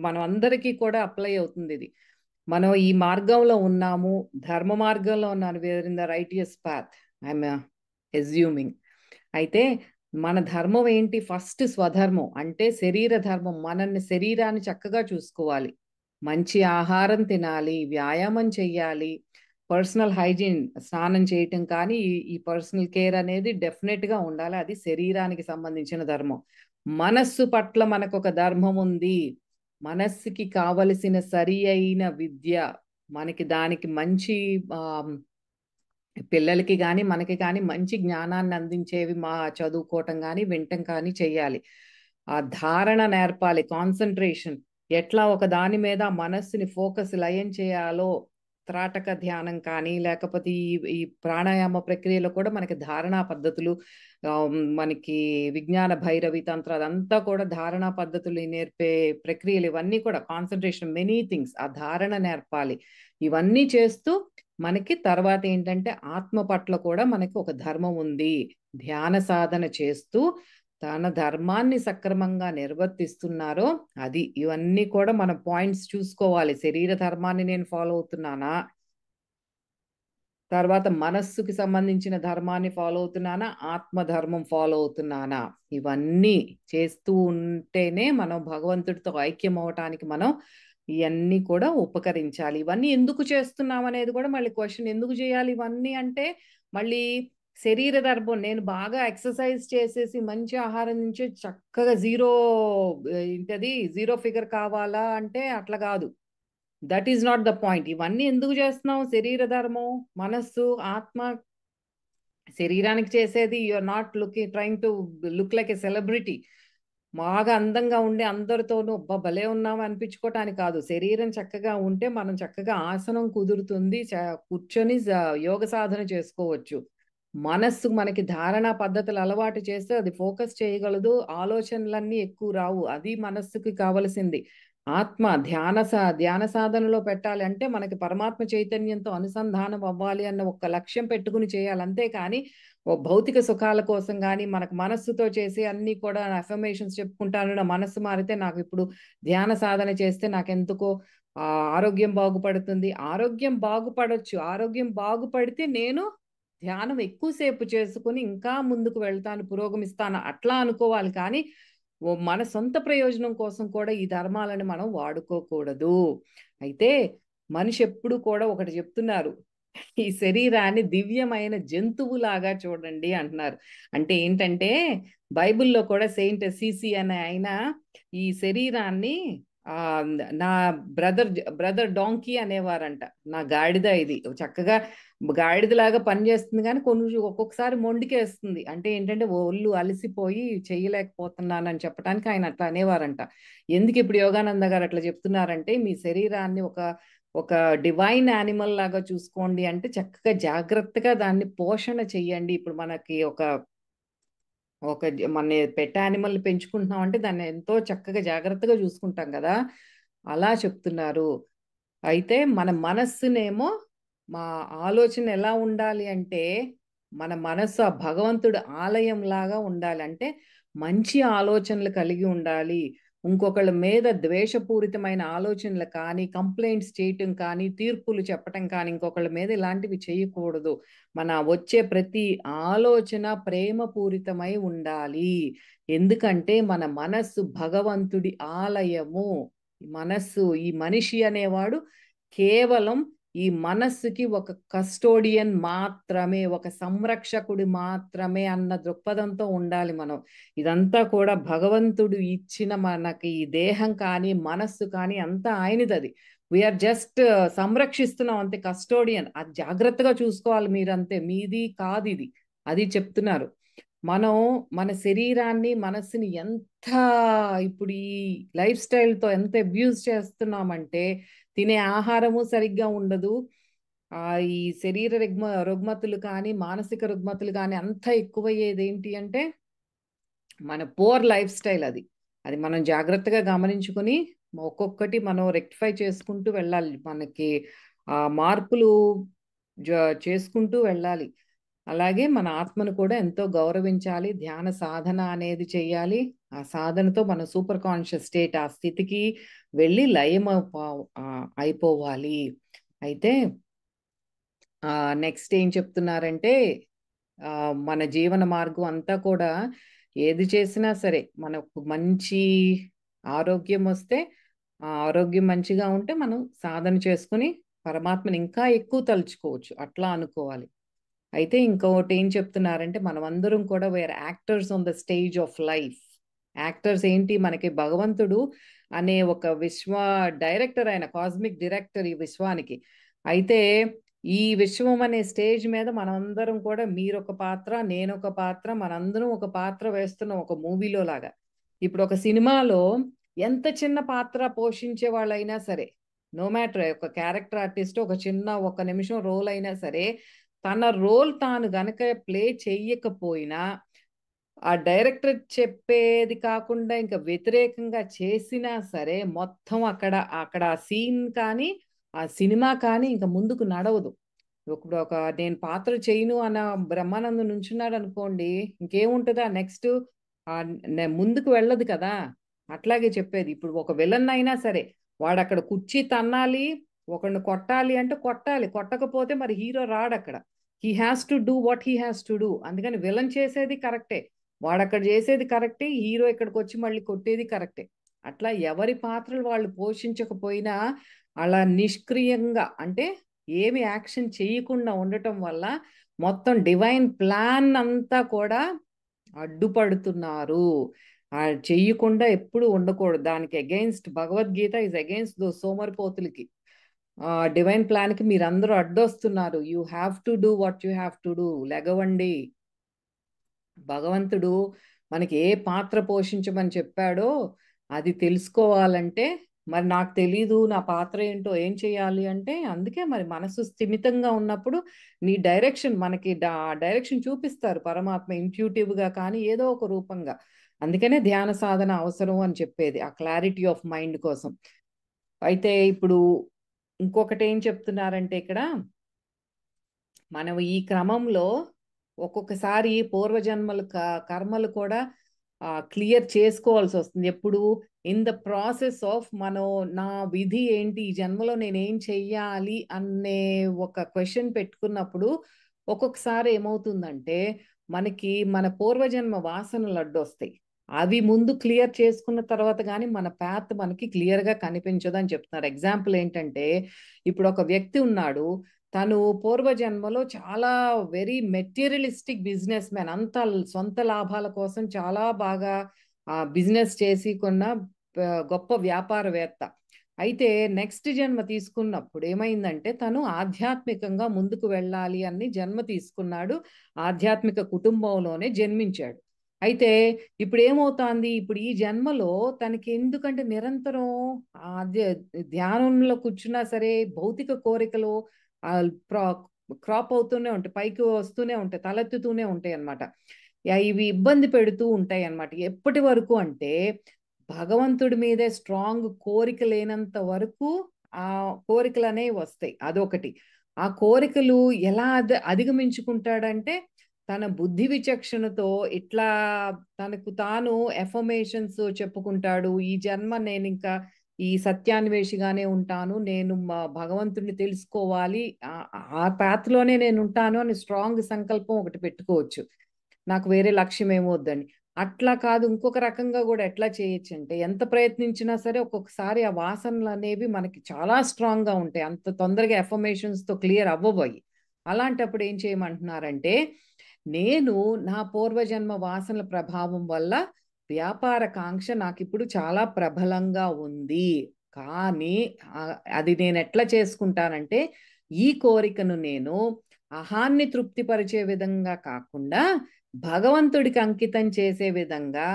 మనం అందరికీ కూడా అప్లై అవుతుంది ఇది. మనం ఈ మార్గంలో ఉన్నాము, ధర్మ మార్గంలో ఉన్నాను, we're in the righteous path I'm assuming. అయితే మన ధర్మం ఏంటి? ఫస్ట్ స్వధర్మం అంటే శరీర ధర్మం. మనల్ని శరీరాన్ని చక్కగా చూసుకోవాలి, మంచి ఆహారం తినాలి, వ్యాయామం చెయ్యాలి, పర్సనల్ హైజీన్, స్నానం చేయటం కానీ ఈ పర్సనల్ కేర్ అనేది డెఫినెట్గా ఉండాలి. అది శరీరానికి సంబంధించిన ధర్మం. మనస్సు పట్ల మనకు ఒక ధర్మం ఉంది. మనస్సుకి కావలసిన సరి అయిన విద్య, మనకి దానికి మంచి పిల్లలకి కానీ మనకి కానీ మంచి జ్ఞానాన్ని అందించేవి చదువుకోవటం కానీ వినటం కానీ చెయ్యాలి. ఆ ధారణ నేర్పాలి, కాన్సన్ట్రేషన్, ఎట్లా ఒక దాని మీద మనస్సుని ఫోకస్ లయం చేయాలో, త్రాటక ధ్యానం కానీ లేకపోతే ఈ ప్రాణాయామ ప్రక్రియలో కూడా మనకి ధారణా పద్ధతులు, మనకి విజ్ఞాన భైరవి తంత్ర అదంతా కూడా ధారణా పద్ధతులు నేర్పే ప్రక్రియలు, ఇవన్నీ కూడా కాన్సన్ట్రేషన్, మెనీ థింగ్స్, ఆ ధారణ నేర్పాలి. ఇవన్నీ చేస్తూ మనకి తర్వాత ఏంటంటే ఆత్మ పట్ల కూడా మనకి ఒక ధర్మం ఉంది. ధ్యాన సాధన చేస్తూ తన ధర్మాన్ని సక్రమంగా నిర్వర్తిస్తున్నారో అది. ఇవన్నీ కూడా మన పాయింట్స్ చూసుకోవాలి. శరీర ధర్మాన్ని నేను ఫాలో అవుతున్నానా, తర్వాత మనస్సుకి సంబంధించిన ధర్మాన్ని ఫాలో అవుతున్నానా, ఆత్మధర్మం ఫాలో అవుతున్నానా, ఇవన్నీ చేస్తూ ఉంటేనే మనం భగవంతుడితో ఐక్యం అవటానికి మనం ఇవన్నీ కూడా ఉపకరించాలి. ఇవన్నీ ఎందుకు చేస్తున్నాం అనేది కూడా మళ్ళీ క్వశ్చన్. ఎందుకు చేయాలి ఇవన్నీ అంటే మళ్ళీ శరీర ధర్మం, నేను బాగా ఎక్సర్సైజ్ చేసేసి మంచి ఆహారం నుంచి చక్కగా జీరో ఫిగర్ కావాలా అంటే అట్లా కాదు. That is not the point. ఇవన్నీ ఎందుకు చేస్తున్నాం? శరీర ధర్మం, మనస్సు, ఆత్మ. శరీరానికి చేసేది you're not trying to look like a celebrity. బాగా అందంగా ఉండి అందరితోనూ భలే ఉన్నాము అనిపించుకోవటానికి కాదు. శరీరం చక్కగా ఉంటే మనం చక్కగా ఆసనం కుదురుతుంది, కూర్చొని యోగ సాధన చేసుకోవచ్చు. మనస్సు మనకి ధారణ పద్ధతులు అలవాటు చేస్తే అది ఫోకస్ చేయగలదు, ఆలోచనలన్నీ ఎక్కువ రావు. అది మనస్సుకి కావలసింది. ఆత్మ ధ్యాన సాధనలో పెట్టాలి అంటే మనకి పరమాత్మ చైతన్యంతో అనుసంధానం అవ్వాలి అన్న ఒక లక్ష్యం పెట్టుకుని చేయాలి. అంతేకాని ఓ భౌతిక సుఖాల కోసం కానీ, మనకు మనస్సుతో చేసి అన్ని కూడా అఫర్మేషన్స్ చెప్పుకుంటాను, నా మనస్సు మారితే నాకు ఇప్పుడు ధ్యాన సాధన చేస్తే నాకెందుకో ఆరోగ్యం బాగుపడుతుంది. ఆరోగ్యం బాగుపడొచ్చు. ఆరోగ్యం బాగుపడితే నేను ధ్యానం ఎక్కువసేపు చేసుకుని ఇంకా ముందుకు వెళ్తాను, పురోగమిస్తాను అట్లా అనుకోవాలి. కానీ మన సొంత ప్రయోజనం కోసం కూడా ఈ ధర్మాలను మనం వాడుకోకూడదు. అయితే మనిషి ఎప్పుడు కూడా ఒకటి చెప్తున్నారు, ఈ శరీరాన్ని దివ్యమైన జంతువులాగా చూడండి అంటున్నారు. అంటే ఏంటంటే బైబిల్లో కూడా సెయింట్ సిసి అనే ఆయన ఈ శరీరాన్ని నా బ్రదర్ డాంకీ అనేవారంట. నా గాడిద ఇది చక్కగా గాడిదలాగా పనిచేస్తుంది కానీ ఒక్కొక్కసారి మొండికేస్తుంది. అంటే ఏంటంటే ఒళ్ళు అలసిపోయి చేయలేకపోతున్నానని చెప్పడానికి ఆయన అట్లా అనేవారంట. ఎందుకు ఇప్పుడు యోగానంద గారు అట్లా చెప్తున్నారంటే మీ శరీరాన్ని ఒక డివైన్ యానిమల్ లాగా చూసుకోండి, అంటే చక్కగా జాగ్రత్తగా దాన్ని పోషణ చెయ్యండి. ఇప్పుడు మనకి మన పెట్ యానిమల్ పెంచుకుంటున్నాం అంటే దాన్ని ఎంతో చక్కగా జాగ్రత్తగా చూసుకుంటాం కదా, అలా చెప్తున్నారు. అయితే మన మనస్సునేమో, మా ఆలోచన ఎలా ఉండాలి అంటే మన మనస్సు ఆ భగవంతుడు ఆలయం లాగా ఉండాలి. అంటే మంచి ఆలోచనలు కలిగి ఉండాలి. ఇంకొకళ్ళ మీద ద్వేషపూరితమైన ఆలోచనలు కానీ, కంప్లైంట్స్ చేయటం కానీ, తీర్పులు చెప్పటం కానీ, ఇంకొకళ్ళ మీద ఇలాంటివి చేయకూడదు. మన వచ్చే ప్రతి ఆలోచన ప్రేమపూరితమై ఉండాలి. ఎందుకంటే మన మనస్సు భగవంతుడి ఆలయము. మనస్సు, ఈ మనిషి అనేవాడు కేవలం ఈ మనస్సుకి ఒక కస్టోడియన్ మాత్రమే, ఒక సంరక్షకుడి మాత్రమే అన్న దృక్పథంతో ఉండాలి మనం. ఇదంతా కూడా భగవంతుడు ఇచ్చిన మనకి ఈ దేహం కానీ మనస్సు కానీ అంతా ఆయనది. అది వీఆర్ జస్ట్ సంరక్షిస్తున్నాం అంతే, కస్టోడియన్. అది జాగ్రత్తగా చూసుకోవాలి మీరంతే, మీది కాదు ఇది. అది చెప్తున్నారు. మనం మన శరీరాన్ని మనస్సుని ఎంత ఇప్పుడు ఈ లైఫ్ స్టైల్తో ఎంత అబ్యూజ్ చేస్తున్నామంటే తినే ఆహారము సరిగ్గా ఉండదు. ఈ శరీర రుగ్మతులు కానీ మానసిక రుగ్మతులు కానీ అంతా ఎక్కువయ్యేది ఏంటి అంటే మన పోర్ లైఫ్ స్టైల్. అది మనం జాగ్రత్తగా గమనించుకొని ఒక్కొక్కటి మనం రెక్టిఫై చేసుకుంటూ వెళ్ళాలి. మనకి మార్పులు చేసుకుంటూ వెళ్ళాలి. అలాగే మన ఆత్మను కూడా ఎంతో గౌరవించాలి. ధ్యాన సాధన అనేది చెయ్యాలి. ఆ సాధనతో మన సూపర్ కాన్షియస్ స్టేట్, ఆ స్థితికి వెళ్ళి లయం అయిపోవాలి. అయితే నెక్స్ట్ ఏం చెప్తున్నారంటే మన జీవన మార్గం అంతా కూడా ఏది చేసినా సరే మనకు మంచి ఆరోగ్యం వస్తే, ఆ ఆరోగ్యం మంచిగా ఉంటే మనం సాధన చేసుకుని పరమాత్మని ఇంకా ఎక్కువ తలుచుకోవచ్చు, అట్లా అనుకోవాలి. అయితే ఇంకొకటి ఏం చెప్తున్నారంటే మనం అందరం కూడా we're actors on the stage of life. Actors ఏంటి, మనకి భగవంతుడు అనే ఒక డైరెక్టర్, ఆయన కాస్మిక్ డైరెక్టర్ ఈ విశ్వానికి. అయితే ఈ విశ్వం అనే స్టేజ్ మీద మనందరం కూడా, మీరొక పాత్ర, నేనొక పాత్ర, మనందరం ఒక పాత్ర వేస్తున్నాం ఒక మూవీలో లాగా. ఇప్పుడు ఒక సినిమాలో ఎంత చిన్న పాత్ర పోషించే వాళ్ళైనా సరే, నో మ్యాటర్ ఒక క్యారెక్టర్ ఆర్టిస్ట్ ఒక చిన్న 1 నిమిషం రోల్ అయినా సరే, తన రోల్ తాను గనక ప్లే చెయ్యకపోయినా, ఆ డైరెక్టర్ చెప్పేది కాకుండా ఇంకా వ్యతిరేకంగా చేసినా సరే, మొత్తం అక్కడ అక్కడ ఆ సీన్ కానీ ఆ సినిమా కానీ ఇంకా ముందుకు నడవదు. ఇప్పుడు నేను పాత్ర చేయను అన్న బ్రహ్మానందం నుంచున్నాడు అనుకోండి, ఇంకేముంటుందా నెక్స్ట్, ముందుకు వెళ్ళదు కదా. అట్లాగే చెప్పేది, ఇప్పుడు ఒక విలన్ అయినా సరే, వాడు అక్కడ కుర్చీ తన్నాలి, ఒకడిని కొట్టాలి అంటే కొట్టాలి, కొట్టకపోతే మరి హీరో రాడు అక్కడ. He has to do what he has to do. అందుకని విలన్ చేసేది కరెక్టే, వాడు అక్కడ చేసేది కరెక్టే, హీరో ఇక్కడికి వచ్చి మళ్ళీ కొట్టేది కరెక్టే. అట్లా ఎవరి పాత్రలు వాళ్ళు పోషించకపోయినా అలా నిష్క్రియంగా, అంటే ఏమి యాక్షన్ చేయకుండా ఉండటం వల్ల మొత్తం డివైన్ ప్లాన్ అంతా కూడా అడ్డుపడుతున్నారు. చెయ్యకుండా ఎప్పుడు ఉండకూడదు. దానికి against, Bhagavad Gita is against though సోమరిపోతులకి. డివైన్ ప్లాన్ కి మీరందరూ అడ్డొస్తున్నారు. You have to do what you have to do. లెగవండి. భగవంతుడు మనకి ఏ పాత్ర పోషించమని చెప్పాడో అది తెలుసుకోవాలంటే, మరి నాకు తెలీదు నా పాత్ర ఏంటో ఏం చేయాలి అంటే, అందుకే మరి మనసు స్థిమితంగా ఉన్నప్పుడు నీ డైరెక్షన్, మనకి డైరెక్షన్ చూపిస్తారు పరమాత్మ, ఇంట్యూటివ్ గా కానీ ఏదో ఒక రూపంగా. అందుకనే ధ్యాన సాధన అవసరం అని చెప్పేది, ఆ క్లారిటీ ఆఫ్ మైండ్ కోసం. అయితే ఇప్పుడు ఇంకొకటి ఏం చెప్తున్నారంటే ఇక్కడ, మనం ఈ క్రమంలో ఒక్కొక్కసారి పూర్వజన్మలు కర్మలు కూడా క్లియర్ చేసుకోవాల్సి వస్తుంది. ఎప్పుడు ఇన్ ద ప్రాసెస్ ఆఫ్ మనం, నా విధి ఏంటి ఈ జన్మలో, నేనేం చెయ్యాలి అనే ఒక క్వశ్చన్ పెట్టుకున్నప్పుడు ఒక్కొక్కసారి ఏమవుతుందంటే, మనకి మన పూర్వజన్మ వాసనలు అడ్డొస్తాయి. అవి ముందు క్లియర్ చేసుకున్న తర్వాత కానీ మన పాత్ మనకి క్లియర్ గా కనిపించదు అని చెప్తున్నారు. ఎగ్జాంపుల్ ఏంటంటే, ఇప్పుడు ఒక వ్యక్తి ఉన్నాడు, తను పూర్వజన్మలో చాలా వెరీ మెటీరియలిస్టిక్ బిజినెస్ మ్యాన్, అంత సొంత లాభాల కోసం చాలా బాగా బిజినెస్ చేసి కొన్న గొప్ప వ్యాపారవేత్త. అయితే నెక్స్ట్ జన్మ తీసుకున్నప్పుడు ఏమైందంటే, తను ఆధ్యాత్మికంగా ముందుకు వెళ్ళాలి అని జన్మ తీసుకున్నాడు, ఆధ్యాత్మిక కుటుంబంలోనే జన్మించాడు. అయితే ఇప్పుడు ఏమవుతోంది, ఇప్పుడు ఈ జన్మలో తనకి ఎందుకంటే నిరంతరం ధ్యానంలో కూర్చున్నా సరే భౌతిక కోరికలు క్రాప్ అవుతూనే ఉంటాయి, పైకి వస్తూనే ఉంటాయి, తలెత్తుతూనే ఉంటాయి అన్నమాట. ఇవి ఇబ్బంది పెడుతూ ఉంటాయి అన్నమాట. ఎప్పటి వరకు అంటే, భగవంతుడి మీదే స్ట్రాంగ్ కోరిక లేనంత వరకు ఆ కోరికలు అనేవి వస్తాయి. అదొకటి. ఆ కోరికలు ఎలా అధిగమించుకుంటాడంటే, తన బుద్ధి విచక్షణతో ఇట్లా తనకు తాను ఎఫర్మేషన్స్ చెప్పుకుంటాడు. ఈ జన్మ నేను ఇంకా ఈ సత్యాన్వేషిగానే ఉంటాను, నేను మా భగవంతుడిని తెలుసుకోవాలి, ఆ పాత్రలోనే నేను ఉంటాను అని స్ట్రాంగ్ సంకల్పం ఒకటి పెట్టుకోవచ్చు, నాకు వేరే లక్ష్యం ఏమొద్దని. అట్లా కాదు, ఇంకొక రకంగా కూడా ఎట్లా చేయొచ్చు అంటే, ఎంత ప్రయత్నించినా సరే ఒక్కొక్కసారి ఆ వాసనలు అనేవి మనకి చాలా స్ట్రాంగ్ గా ఉంటాయి, అంత తొందరగా ఎఫర్మేషన్స్ తో క్లియర్ అవ్వబోయి. అలాంటప్పుడు ఏం చేయమంటున్నారంటే, నేను నా పూర్వజన్మ వాసనల ప్రభావం వల్ల వ్యాపార కాంక్ష నాకు ఇప్పుడు చాలా ప్రబలంగా ఉంది. కానీ అది నేను ఎట్లా చేసుకుంటానంటే, ఈ కోరికను నేను అహాన్ని తృప్తిపరిచే విధంగా కాకుండా భగవంతుడికి అంకితం చేసే విధంగా,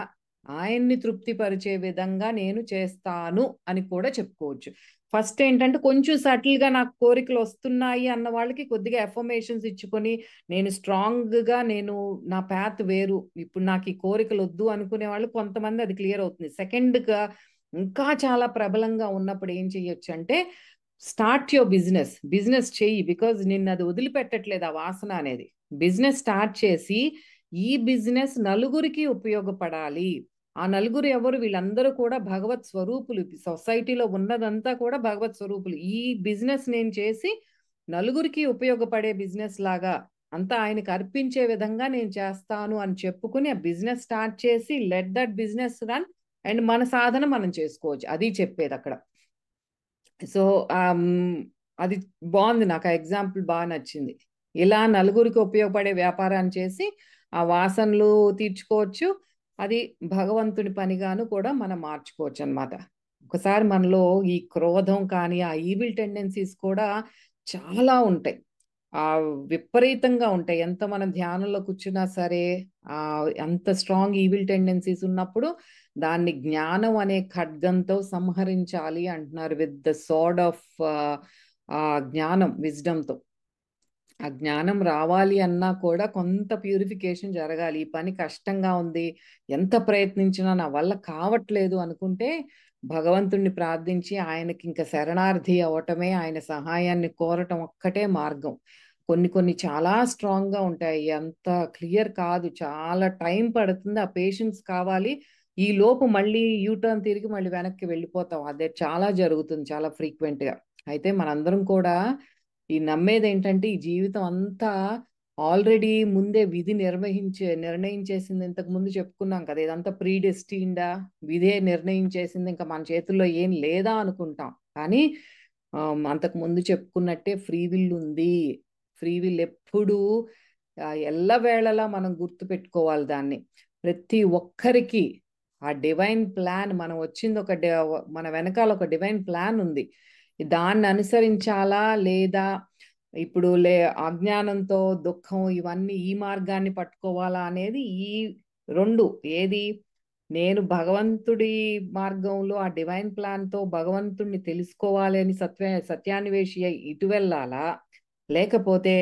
ఆయన్ని తృప్తిపరిచే విధంగా నేను చేస్తాను అని కూడా చెప్పుకోవచ్చు. ఫస్ట్ ఏంటంటే, కొంచెం సటిల్ గా నాకు కోరికలు వస్తున్నాయి అన్న వాళ్ళకి కొద్దిగా ఎఫర్మేషన్స్ ఇచ్చుకొని, నేను స్ట్రాంగ్ గా, నేను నా పాత్ వేరు, ఇప్పుడు నాకు ఈ కోరికలు వద్దు అనుకునే వాళ్ళు కొంతమంది అది క్లియర్ అవుతుంది. సెకండ్ గా ఇంకా చాలా ప్రబలంగా ఉన్నప్పుడు ఏం చెయ్యొచ్చు అంటే, స్టార్ట్ యువర్ బిజినెస్ చెయ్యి, బికాజ్ నిన్ను అది వదిలిపెట్టట్లేదు ఆ వాసన అనేది. బిజినెస్ స్టార్ట్ చేసి, ఈ బిజినెస్ నలుగురికి ఉపయోగపడాలి. ఆ నలుగురు ఎవరు, వీళ్ళందరూ కూడా భగవత్ స్వరూపులు, సొసైటీలో ఉన్నదంతా కూడా భగవత్ స్వరూపులు. ఈ బిజినెస్ నేను చేసి నలుగురికి ఉపయోగపడే బిజినెస్ లాగా అంతా ఆయనకి అర్పించే విధంగా నేను చేస్తాను అని చెప్పుకుని ఆ బిజినెస్ స్టార్ట్ చేసి, let that business run, and మన సాధన మనం చేసుకోవచ్చు. అది చెప్పేది అక్కడ. సో అది బాగుంది, నాకు ఆ ఎగ్జాంపుల్ బాగా నచ్చింది. ఇలా నలుగురికి ఉపయోగపడే వ్యాపారాన్ని చేసి ఆ వాసనలు తీర్చుకోవచ్చు, అది భగవంతుని పనిగాను కూడా మనం మార్చుకోవచ్చు అన్నమాట. ఒకసారి మనలో ఈ క్రోధం కానీ ఆ ఈవిల్ టెండెన్సీస్ కూడా చాలా ఉంటాయి. విపరీతంగా ఉంటాయి. ఎంత మనం ధ్యానంలో కూర్చున్నా సరే అంత స్ట్రాంగ్ ఈవిల్ టెండెన్సీస్ ఉన్నప్పుడు దాన్ని జ్ఞానం అనే ఖడ్గంతో సంహరించాలి అంటున్నారు. విత్ ద సార్డ్ ఆఫ్ జ్ఞానం, విజ్డమ్తో. ఆ జ్ఞానం రావాలి అన్నా కూడా కొంత ప్యూరిఫికేషన్ జరగాలి. ఈ పని కష్టంగా ఉంది, ఎంత ప్రయత్నించినా నా వల్ల కావట్లేదు అనుకుంటే భగవంతుణ్ణి ప్రార్థించి ఆయనకి ఇంకా శరణార్థి అవటమే, ఆయన సహాయాన్ని కోరటం ఒక్కటే మార్గం. కొన్ని కొన్ని చాలా స్ట్రాంగ్గా ఉంటాయి, అంత క్లియర్ కాదు, చాలా టైం పడుతుంది, ఆ పేషెన్స్ కావాలి. ఈ లోపు మళ్ళీ యూటర్న్ తిరిగి మళ్ళీ వెనక్కి వెళ్ళిపోతాం. అదే చాలా జరుగుతుంది, చాలా ఫ్రీక్వెంట్గా. అయితే మనందరం కూడా ఈ నమ్మేది ఏంటంటే ఈ జీవితం అంతా ఆల్రెడీ ముందే విధి నిర్ణయించేసింది. ఇంతకు ముందు చెప్పుకున్నాం కదా, ఇదంతా ప్రీడెస్టిన్డా, విధే నిర్ణయించేసింది, ఇంకా మన చేతుల్లో ఏం లేదా అనుకుంటాం. కానీ అంతకు ముందు చెప్పుకున్నట్టే ఫ్రీ విల్ ఉంది. ఫ్రీ విల్ ఎప్పుడూ ఎల్లవేళలా మనం గుర్తు పెట్టుకోవాలి దాన్ని. ప్రతి ఒక్కరికి ఆ డివైన్ ప్లాన్, మనం వచ్చింది మన వెనకాల ఒక డివైన్ ప్లాన్ ఉంది. దాన్ని అనుసరించాలా లేదా, ఇప్పుడు అజ్ఞానంతో దుఃఖం ఇవన్నీ ఈ మార్గాన్ని పట్టుకోవాలా అనేది ఈ రెండు. ఏది, నేను భగవంతుడి మార్గంలో ఆ డివైన్ ప్లాన్తో భగవంతుడిని తెలుసుకోవాలి అని సత్యాన్వేషి ఇటు వెళ్ళాలా, లేకపోతే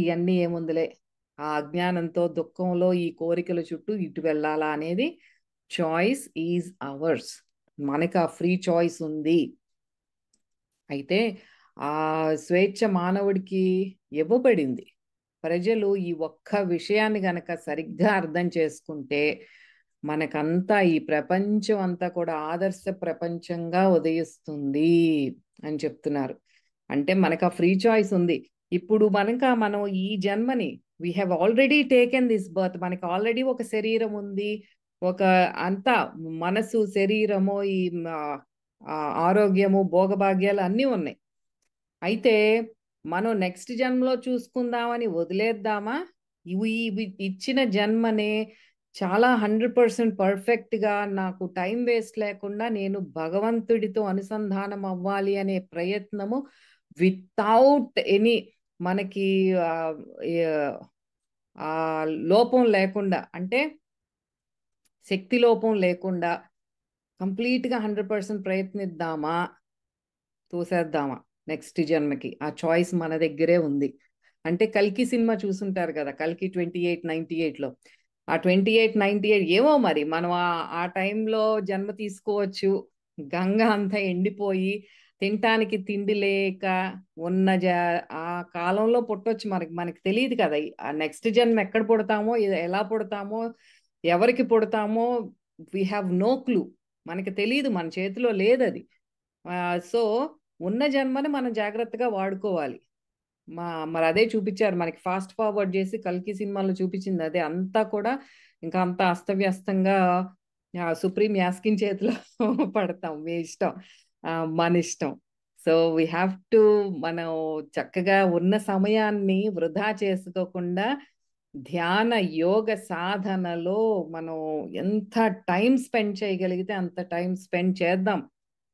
ఇవన్నీ ఏముందిలే ఆ అజ్ఞానంతో దుఃఖంలో ఈ కోరికల చుట్టూ ఇటు వెళ్ళాలా అనేది చాయిస్ ఈజ్ అవర్స్. మనకు ఆ ఫ్రీ చాయిస్ ఉంది. అయితే ఆ స్వేచ్ఛ మానవుడికి ఇవ్వబడింది. ప్రజలు ఈ ఒక్క విషయాన్ని గనక సరిగ్గా అర్థం చేసుకుంటే మనకంతా ఈ ప్రపంచం అంతా కూడా ఆదర్శ ప్రపంచంగా ఉదయిస్తుంది అని చెప్తున్నారు. అంటే మనకు ఆ ఫ్రీ చాయిస్ ఉంది. ఇప్పుడు మనం ఈ జన్మని we have already taken this birth. మనకి ఆల్రెడీ ఒక శరీరం ఉంది, ఒక అంతా మనసు, శరీరము, ఈ ఆరోగ్యము, భోగభాగ్యాలు అన్నీ ఉన్నాయి. అయితే మనం నెక్స్ట్ జన్మలో చూసుకుందామని వదిలేద్దామా? ఇవి ఇచ్చిన జన్మనే చాలా 100% పర్ఫెక్ట్గా, నాకు టైం వేస్ట్ లేకుండా నేను భగవంతుడితో అనుసంధానం అవ్వాలి అనే ప్రయత్నము వితౌట్ ఎనీ మనకి లోపం లేకుండా, అంటే శక్తి లోపం లేకుండా కంప్లీట్గా 100% ప్రయత్నిద్దామా, తోసేద్దామా నెక్స్ట్ జన్మకి? ఆ చాయిస్ మన దగ్గరే ఉంది. అంటే కల్కి సినిమా చూసుంటారు కదా, కల్కి 2898లో. ఆ 2898 ఏమో మరి మనం ఆ టైంలో జన్మ తీసుకోవచ్చు. గంగ అంతా ఎండిపోయి తినటానికి తిండి లేక ఉన్న ఆ కాలంలో పుట్టొచ్చు. మనకి తెలియదు కదా ఆ నెక్స్ట్ జన్మ ఎక్కడ పుడతామో, ఎలా పుడతామో, ఎవరికి పుడతామో. We have no clue. మనకి తెలియదు, మన చేతిలో లేదు అది. సో ఉన్న జన్మని మనం జాగ్రత్తగా వాడుకోవాలి. మరి అదే చూపించారు మనకి, ఫాస్ట్ ఫార్వర్డ్ చేసి కల్కి సినిమాలో చూపించింది అదే. అంతా కూడా ఇంకా అంత అస్తవ్యస్తంగా సుప్రీం యాస్కిన్ చేతిలో పడతాం. మీ ఇష్టం, మన ఇష్టం. సో వీ హ్యావ్ టు, మనం చక్కగా ఉన్న సమయాన్ని వృధా చేసుకోకుండా ధ్యాన యోగ సాధనలో మనం ఎంత టైం స్పెండ్ చేయగలిగితే అంత టైం స్పెండ్ చేద్దాం.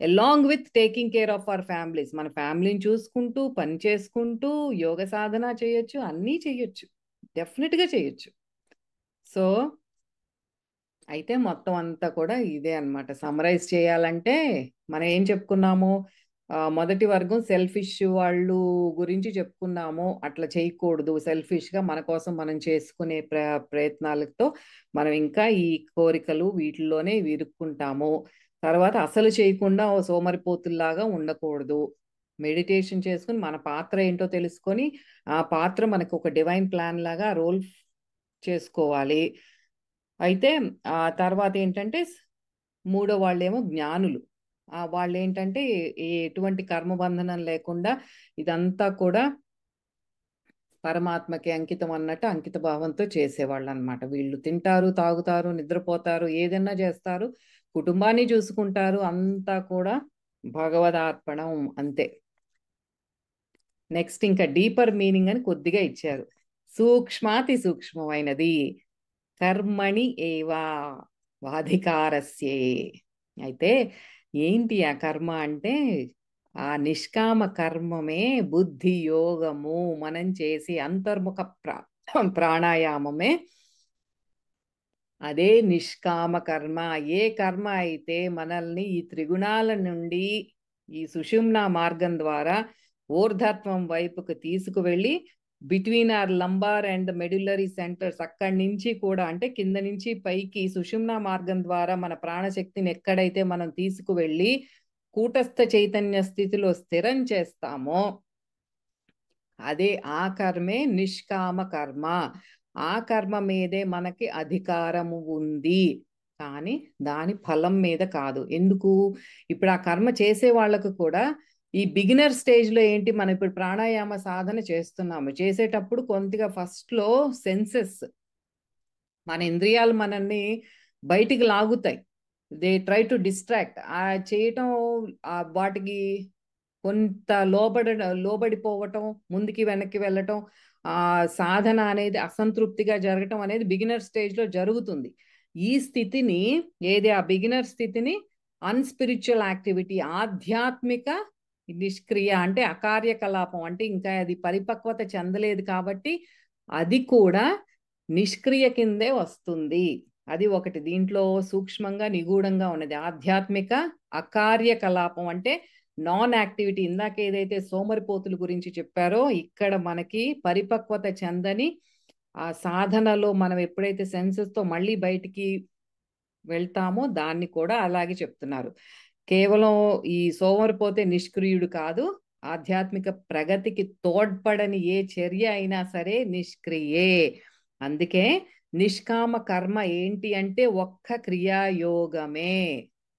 Along with taking care of our families. మన ఫ్యామిలీని చూసుకుంటూ, పని చేసుకుంటూ, యోగ సాధన చేయొచ్చు, అన్నీ చేయొచ్చు, డెఫినెట్గా చేయొచ్చు. సో అయితే మొత్తం అంతా కూడా ఇదే అన్నమాట. సమరైజ్ చేయాలంటే మనం ఏం చెప్పుకున్నాము, మొదటి వర్గం సెల్ఫిష్ వాళ్ళు గురించి చెప్పుకున్నాము. అట్లా చేయకూడదు. సెల్ఫిష్గా మన కోసం మనం చేసుకునే ప్రయత్నాలతో మనం ఇంకా ఈ కోరికలు వీటిల్లోనే ఇరుక్కుంటాము. తర్వాత అసలు చేయకుండా ఓ సోమరిపోతుల్లాగా ఉండకూడదు. మెడిటేషన్ చేసుకుని మన పాత్ర ఏంటో తెలుసుకొని ఆ పాత్ర మనకు ఒక డివైన్ ప్లాన్ లాగా రోల్ చేసుకోవాలి. అయితే ఆ తర్వాత ఏంటంటే మూడో వాళ్ళేమో జ్ఞానులు. వాళ్ళు ఏంటంటే ఎటువంటి కర్మబంధనం లేకుండా ఇదంతా కూడా పరమాత్మకి అంకితం అన్నట్టు అంకిత భావంతో చేసేవాళ్ళు అనమాట. వీళ్ళు తింటారు, తాగుతారు, నిద్రపోతారు, ఏదైనా చేస్తారు, కుటుంబాన్ని చూసుకుంటారు, అంతా కూడా భగవదార్పణం అంతే. నెక్స్ట్ ఇంకా డీపర్ మీనింగ్ అని కొద్దిగా ఇచ్చారు. సూక్ష్మాతి సూక్ష్మమైనది కర్మణి ఏవా వాధికారస్యే. అయితే ఏంటి ఆ కర్మ అంటే ఆ నిష్కామ కర్మమే బుద్ధి యోగము. మనం చేసి అంతర్ముఖ ప్రాణాయామమే అదే నిష్కామ కర్మ. ఏ కర్మ అయితే మనల్ని ఈ త్రిగుణాల నుండి ఈ సుషుమ్నా మార్గం ద్వారా ఊర్ధత్వం వైపుకు తీసుకువెళ్ళి between our lumbar and medullary centres అక్కడి నుంచి కూడా అంటే కింద నుంచి పైకి సుషుమ్నా మార్గం ద్వారా మన ప్రాణశక్తిని ఎక్కడైతే మనం తీసుకువెళ్ళి కూటస్థ చైతన్య స్థితిలో స్థిరం చేస్తామో అదే ఆ కర్మే నిష్కామ కర్మ. ఆ కర్మ మీదే మనకి అధికారము ఉంది, కానీ దాని ఫలం మీద కాదు. ఎందుకు? ఇప్పుడు ఆ కర్మ చేసే వాళ్ళకు కూడా ఈ బిగినర్ స్టేజ్లో ఏంటి, మనం ఇప్పుడు ప్రాణాయామ సాధన చేస్తున్నాము, చేసేటప్పుడు కొద్దిగా ఫస్ట్లో సెన్సెస్ మన ఇంద్రియాలు మనల్ని బయటికి లాగుతాయి. They try to distract. ఆ చేయటం వాటికి కొంత లోబడిపోవటం, ముందుకి వెనక్కి వెళ్ళటం, ఆ సాధన అనేది అసంతృప్తిగా జరగటం అనేది బిగినర్ స్టేజ్లో జరుగుతుంది. ఈ స్థితిని ఏది ఆ బిగినర్ స్థితిని అన్స్పిరిచువల్ యాక్టివిటీ, ఆధ్యాత్మిక నిష్క్రియ అంటే అకార్యకలాపం అంటే ఇంకా అది పరిపక్వత చెందలేదు కాబట్టి అది కూడా నిష్క్రియ కిందే వస్తుంది. అది ఒకటి దీంట్లో సూక్ష్మంగా నిగూఢంగా ఉన్నది. ఆధ్యాత్మిక అకార్యకలాపం అంటే నాన్ యాక్టివిటీ. ఇందాక ఏదైతే సోమరిపోతుల గురించి చెప్పారో ఇక్కడ మనకి పరిపక్వత చెందని ఆ సాధనలో మనం ఎప్పుడైతే సెన్సెస్తో మళ్ళీ బయటికి వెళ్తామో దాన్ని కూడా అలాగే చెప్తున్నారు. కేవలం ఈ సోమరిపోతే నిష్క్రియుడు కాదు, ఆధ్యాత్మిక ప్రగతికి తోడ్పడని ఏ చర్య అయినా సరే నిష్క్రియే. అందుకే నిష్కామ కర్మ ఏంటి అంటే ఒక్క క్రియాయోగమే.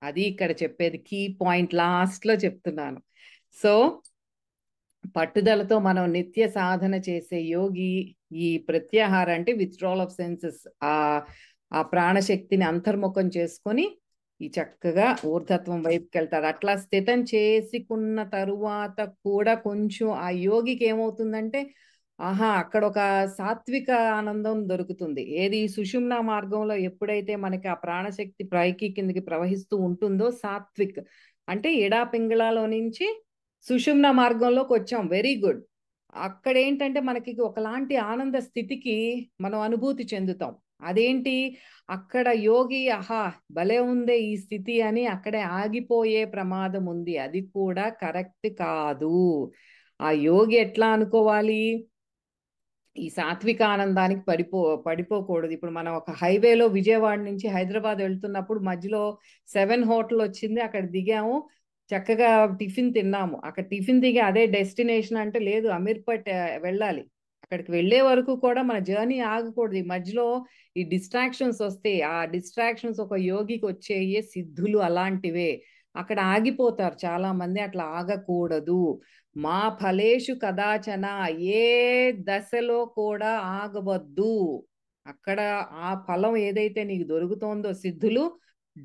అది ఇక్కడ చెప్పేది కీ పాయింట్, లాస్ట్లో చెప్తున్నాను. సో పట్టుదలతో మనం నిత్య సాధన చేసే యోగి ఈ ప్రత్యాహార అంటే విత్డ్రాల్ ఆఫ్ సెన్సెస్ ఆ ప్రాణశక్తిని అంతర్ముఖం చేసుకొని ఈ చక్కగా ఊర్ధత్వం వైపుకి వెళ్తారు. అట్లా స్థితం చేసుకున్న తరువాత కూడా కొంచెం ఆ యోగికి ఏమవుతుందంటే ఆహా అక్కడ ఒక సాత్విక ఆనందం దొరుకుతుంది. ఏది సుషుమ్నా మార్గంలో ఎప్పుడైతే మనకి ఆ ప్రాణశక్తి పైకి కిందకి ప్రవహిస్తూ ఉంటుందో సాత్విక్ అంటే ఎడా పింగళాలో నుంచి సుషుమ్నా మార్గంలోకి వచ్చాం, వెరీ గుడ్. అక్కడ ఏంటంటే మనకి ఒకలాంటి ఆనంద స్థితికి మనం అనుభూతి చెందుతాం. అదేంటి అక్కడ యోగి ఆహా భలే ఉందే ఈ స్థితి అని అక్కడే ఆగిపోయే ప్రమాదం ఉంది. అది కూడా కరెక్ట్ కాదు. ఆ యోగి ఎట్లా అనుకోవాలి, ఈ సాత్విక ఆనందానికి పడిపోకూడదు. ఇప్పుడు మనం ఒక హైవేలో విజయవాడ నుంచి హైదరాబాద్ వెళ్తున్నప్పుడు మధ్యలో 7 హోటల్ వచ్చింది, అక్కడ దిగాము, చక్కగా టిఫిన్ తిన్నాము. అక్కడ టిఫిన్ దిగి అదే డెస్టినేషన్ అంటే లేదు, అమీర్పేట్ వెళ్ళాలి. అక్కడికి వెళ్ళే వరకు కూడా మన జర్నీ ఆగకూడదు. ఈ మధ్యలో ఈ డిస్ట్రాక్షన్స్ వస్తే ఆ డిస్ట్రాక్షన్స్ ఒక యోగికి వచ్చేయే సిద్ధులు అలాంటివే. అక్కడ ఆగిపోతారు చాలా మంది, అట్లా ఆగకూడదు. మా ఫలేషు కదాచన, ఏ దశలో కూడా ఆగవద్దు. అక్కడ ఆ ఫలం ఏదైతే నీకు దొరుకుతోందో సిద్ధులు,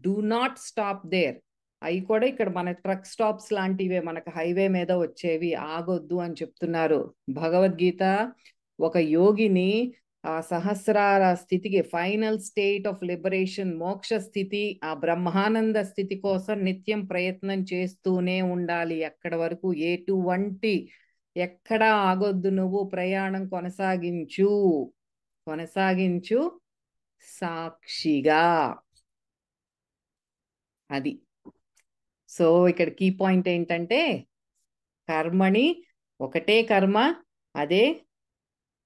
డూ నాట్ స్టాప్ దేర్. అవి కూడా ఇక్కడ మన ట్రక్ స్టాప్స్ లాంటివే, మనకు హైవే మీద వచ్చేవి, ఆగొద్దు అని చెప్తున్నారు. భగవద్గీత ఒక యోగిని ఆ సహస్రార స్థితికి, ఫైనల్ స్టేట్ ఆఫ్ లిబరేషన్, మోక్ష స్థితి, ఆ బ్రహ్మానంద స్థితి కోసం నిత్యం ప్రయత్నం చేస్తూనే ఉండాలి. అక్కడ వరకు ఎక్కడా ఆగొద్దు, నువ్వు ప్రయాణం కొనసాగించు సాక్షిగా. అది. సో ఇక్కడ కీ పాయింట్ ఏంటంటే కర్మని ఒకటే కర్మ, అదే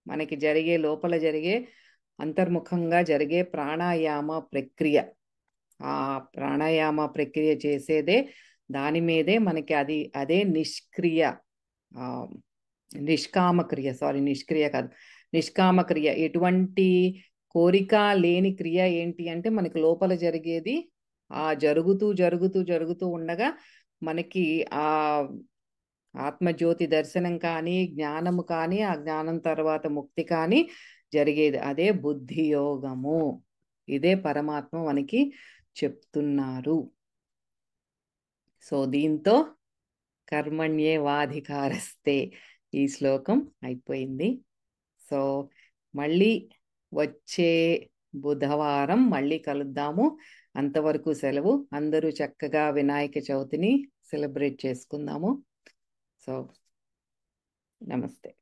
మనకి లోపల జరిగే అంతర్ముఖంగా జరిగే ప్రాణాయామ ప్రక్రియ. ఆ ప్రాణాయామ ప్రక్రియ చేసేదే దాని మీదే మనకి అదే నిష్క్రియ కాదు, నిష్కామక్రియ. ఎటువంటి కోరిక లేని క్రియ ఏంటి అంటే మనకి లోపల జరిగేది జరుగుతూ ఉండగా మనకి ఆ ఆత్మజ్యోతి దర్శనం కానీ, జ్ఞానము కానీ, ఆ జ్ఞానం తర్వాత ముక్తి కానీ జరిగేది అదే బుద్ధి యోగము. ఇదే పరమాత్మ మనకి చెప్తున్నారు. సో దీంతో కర్మణ్యేవాధికారస్తే ఈ శ్లోకం అయిపోయింది. సో మళ్ళీ వచ్చే బుధవారం మళ్ళీ కలుద్దాము. అంతవరకు సెలవు. అందరూ చక్కగా వినాయక చవితిని సెలబ్రేట్ చేసుకుందాము. సో నమస్తే.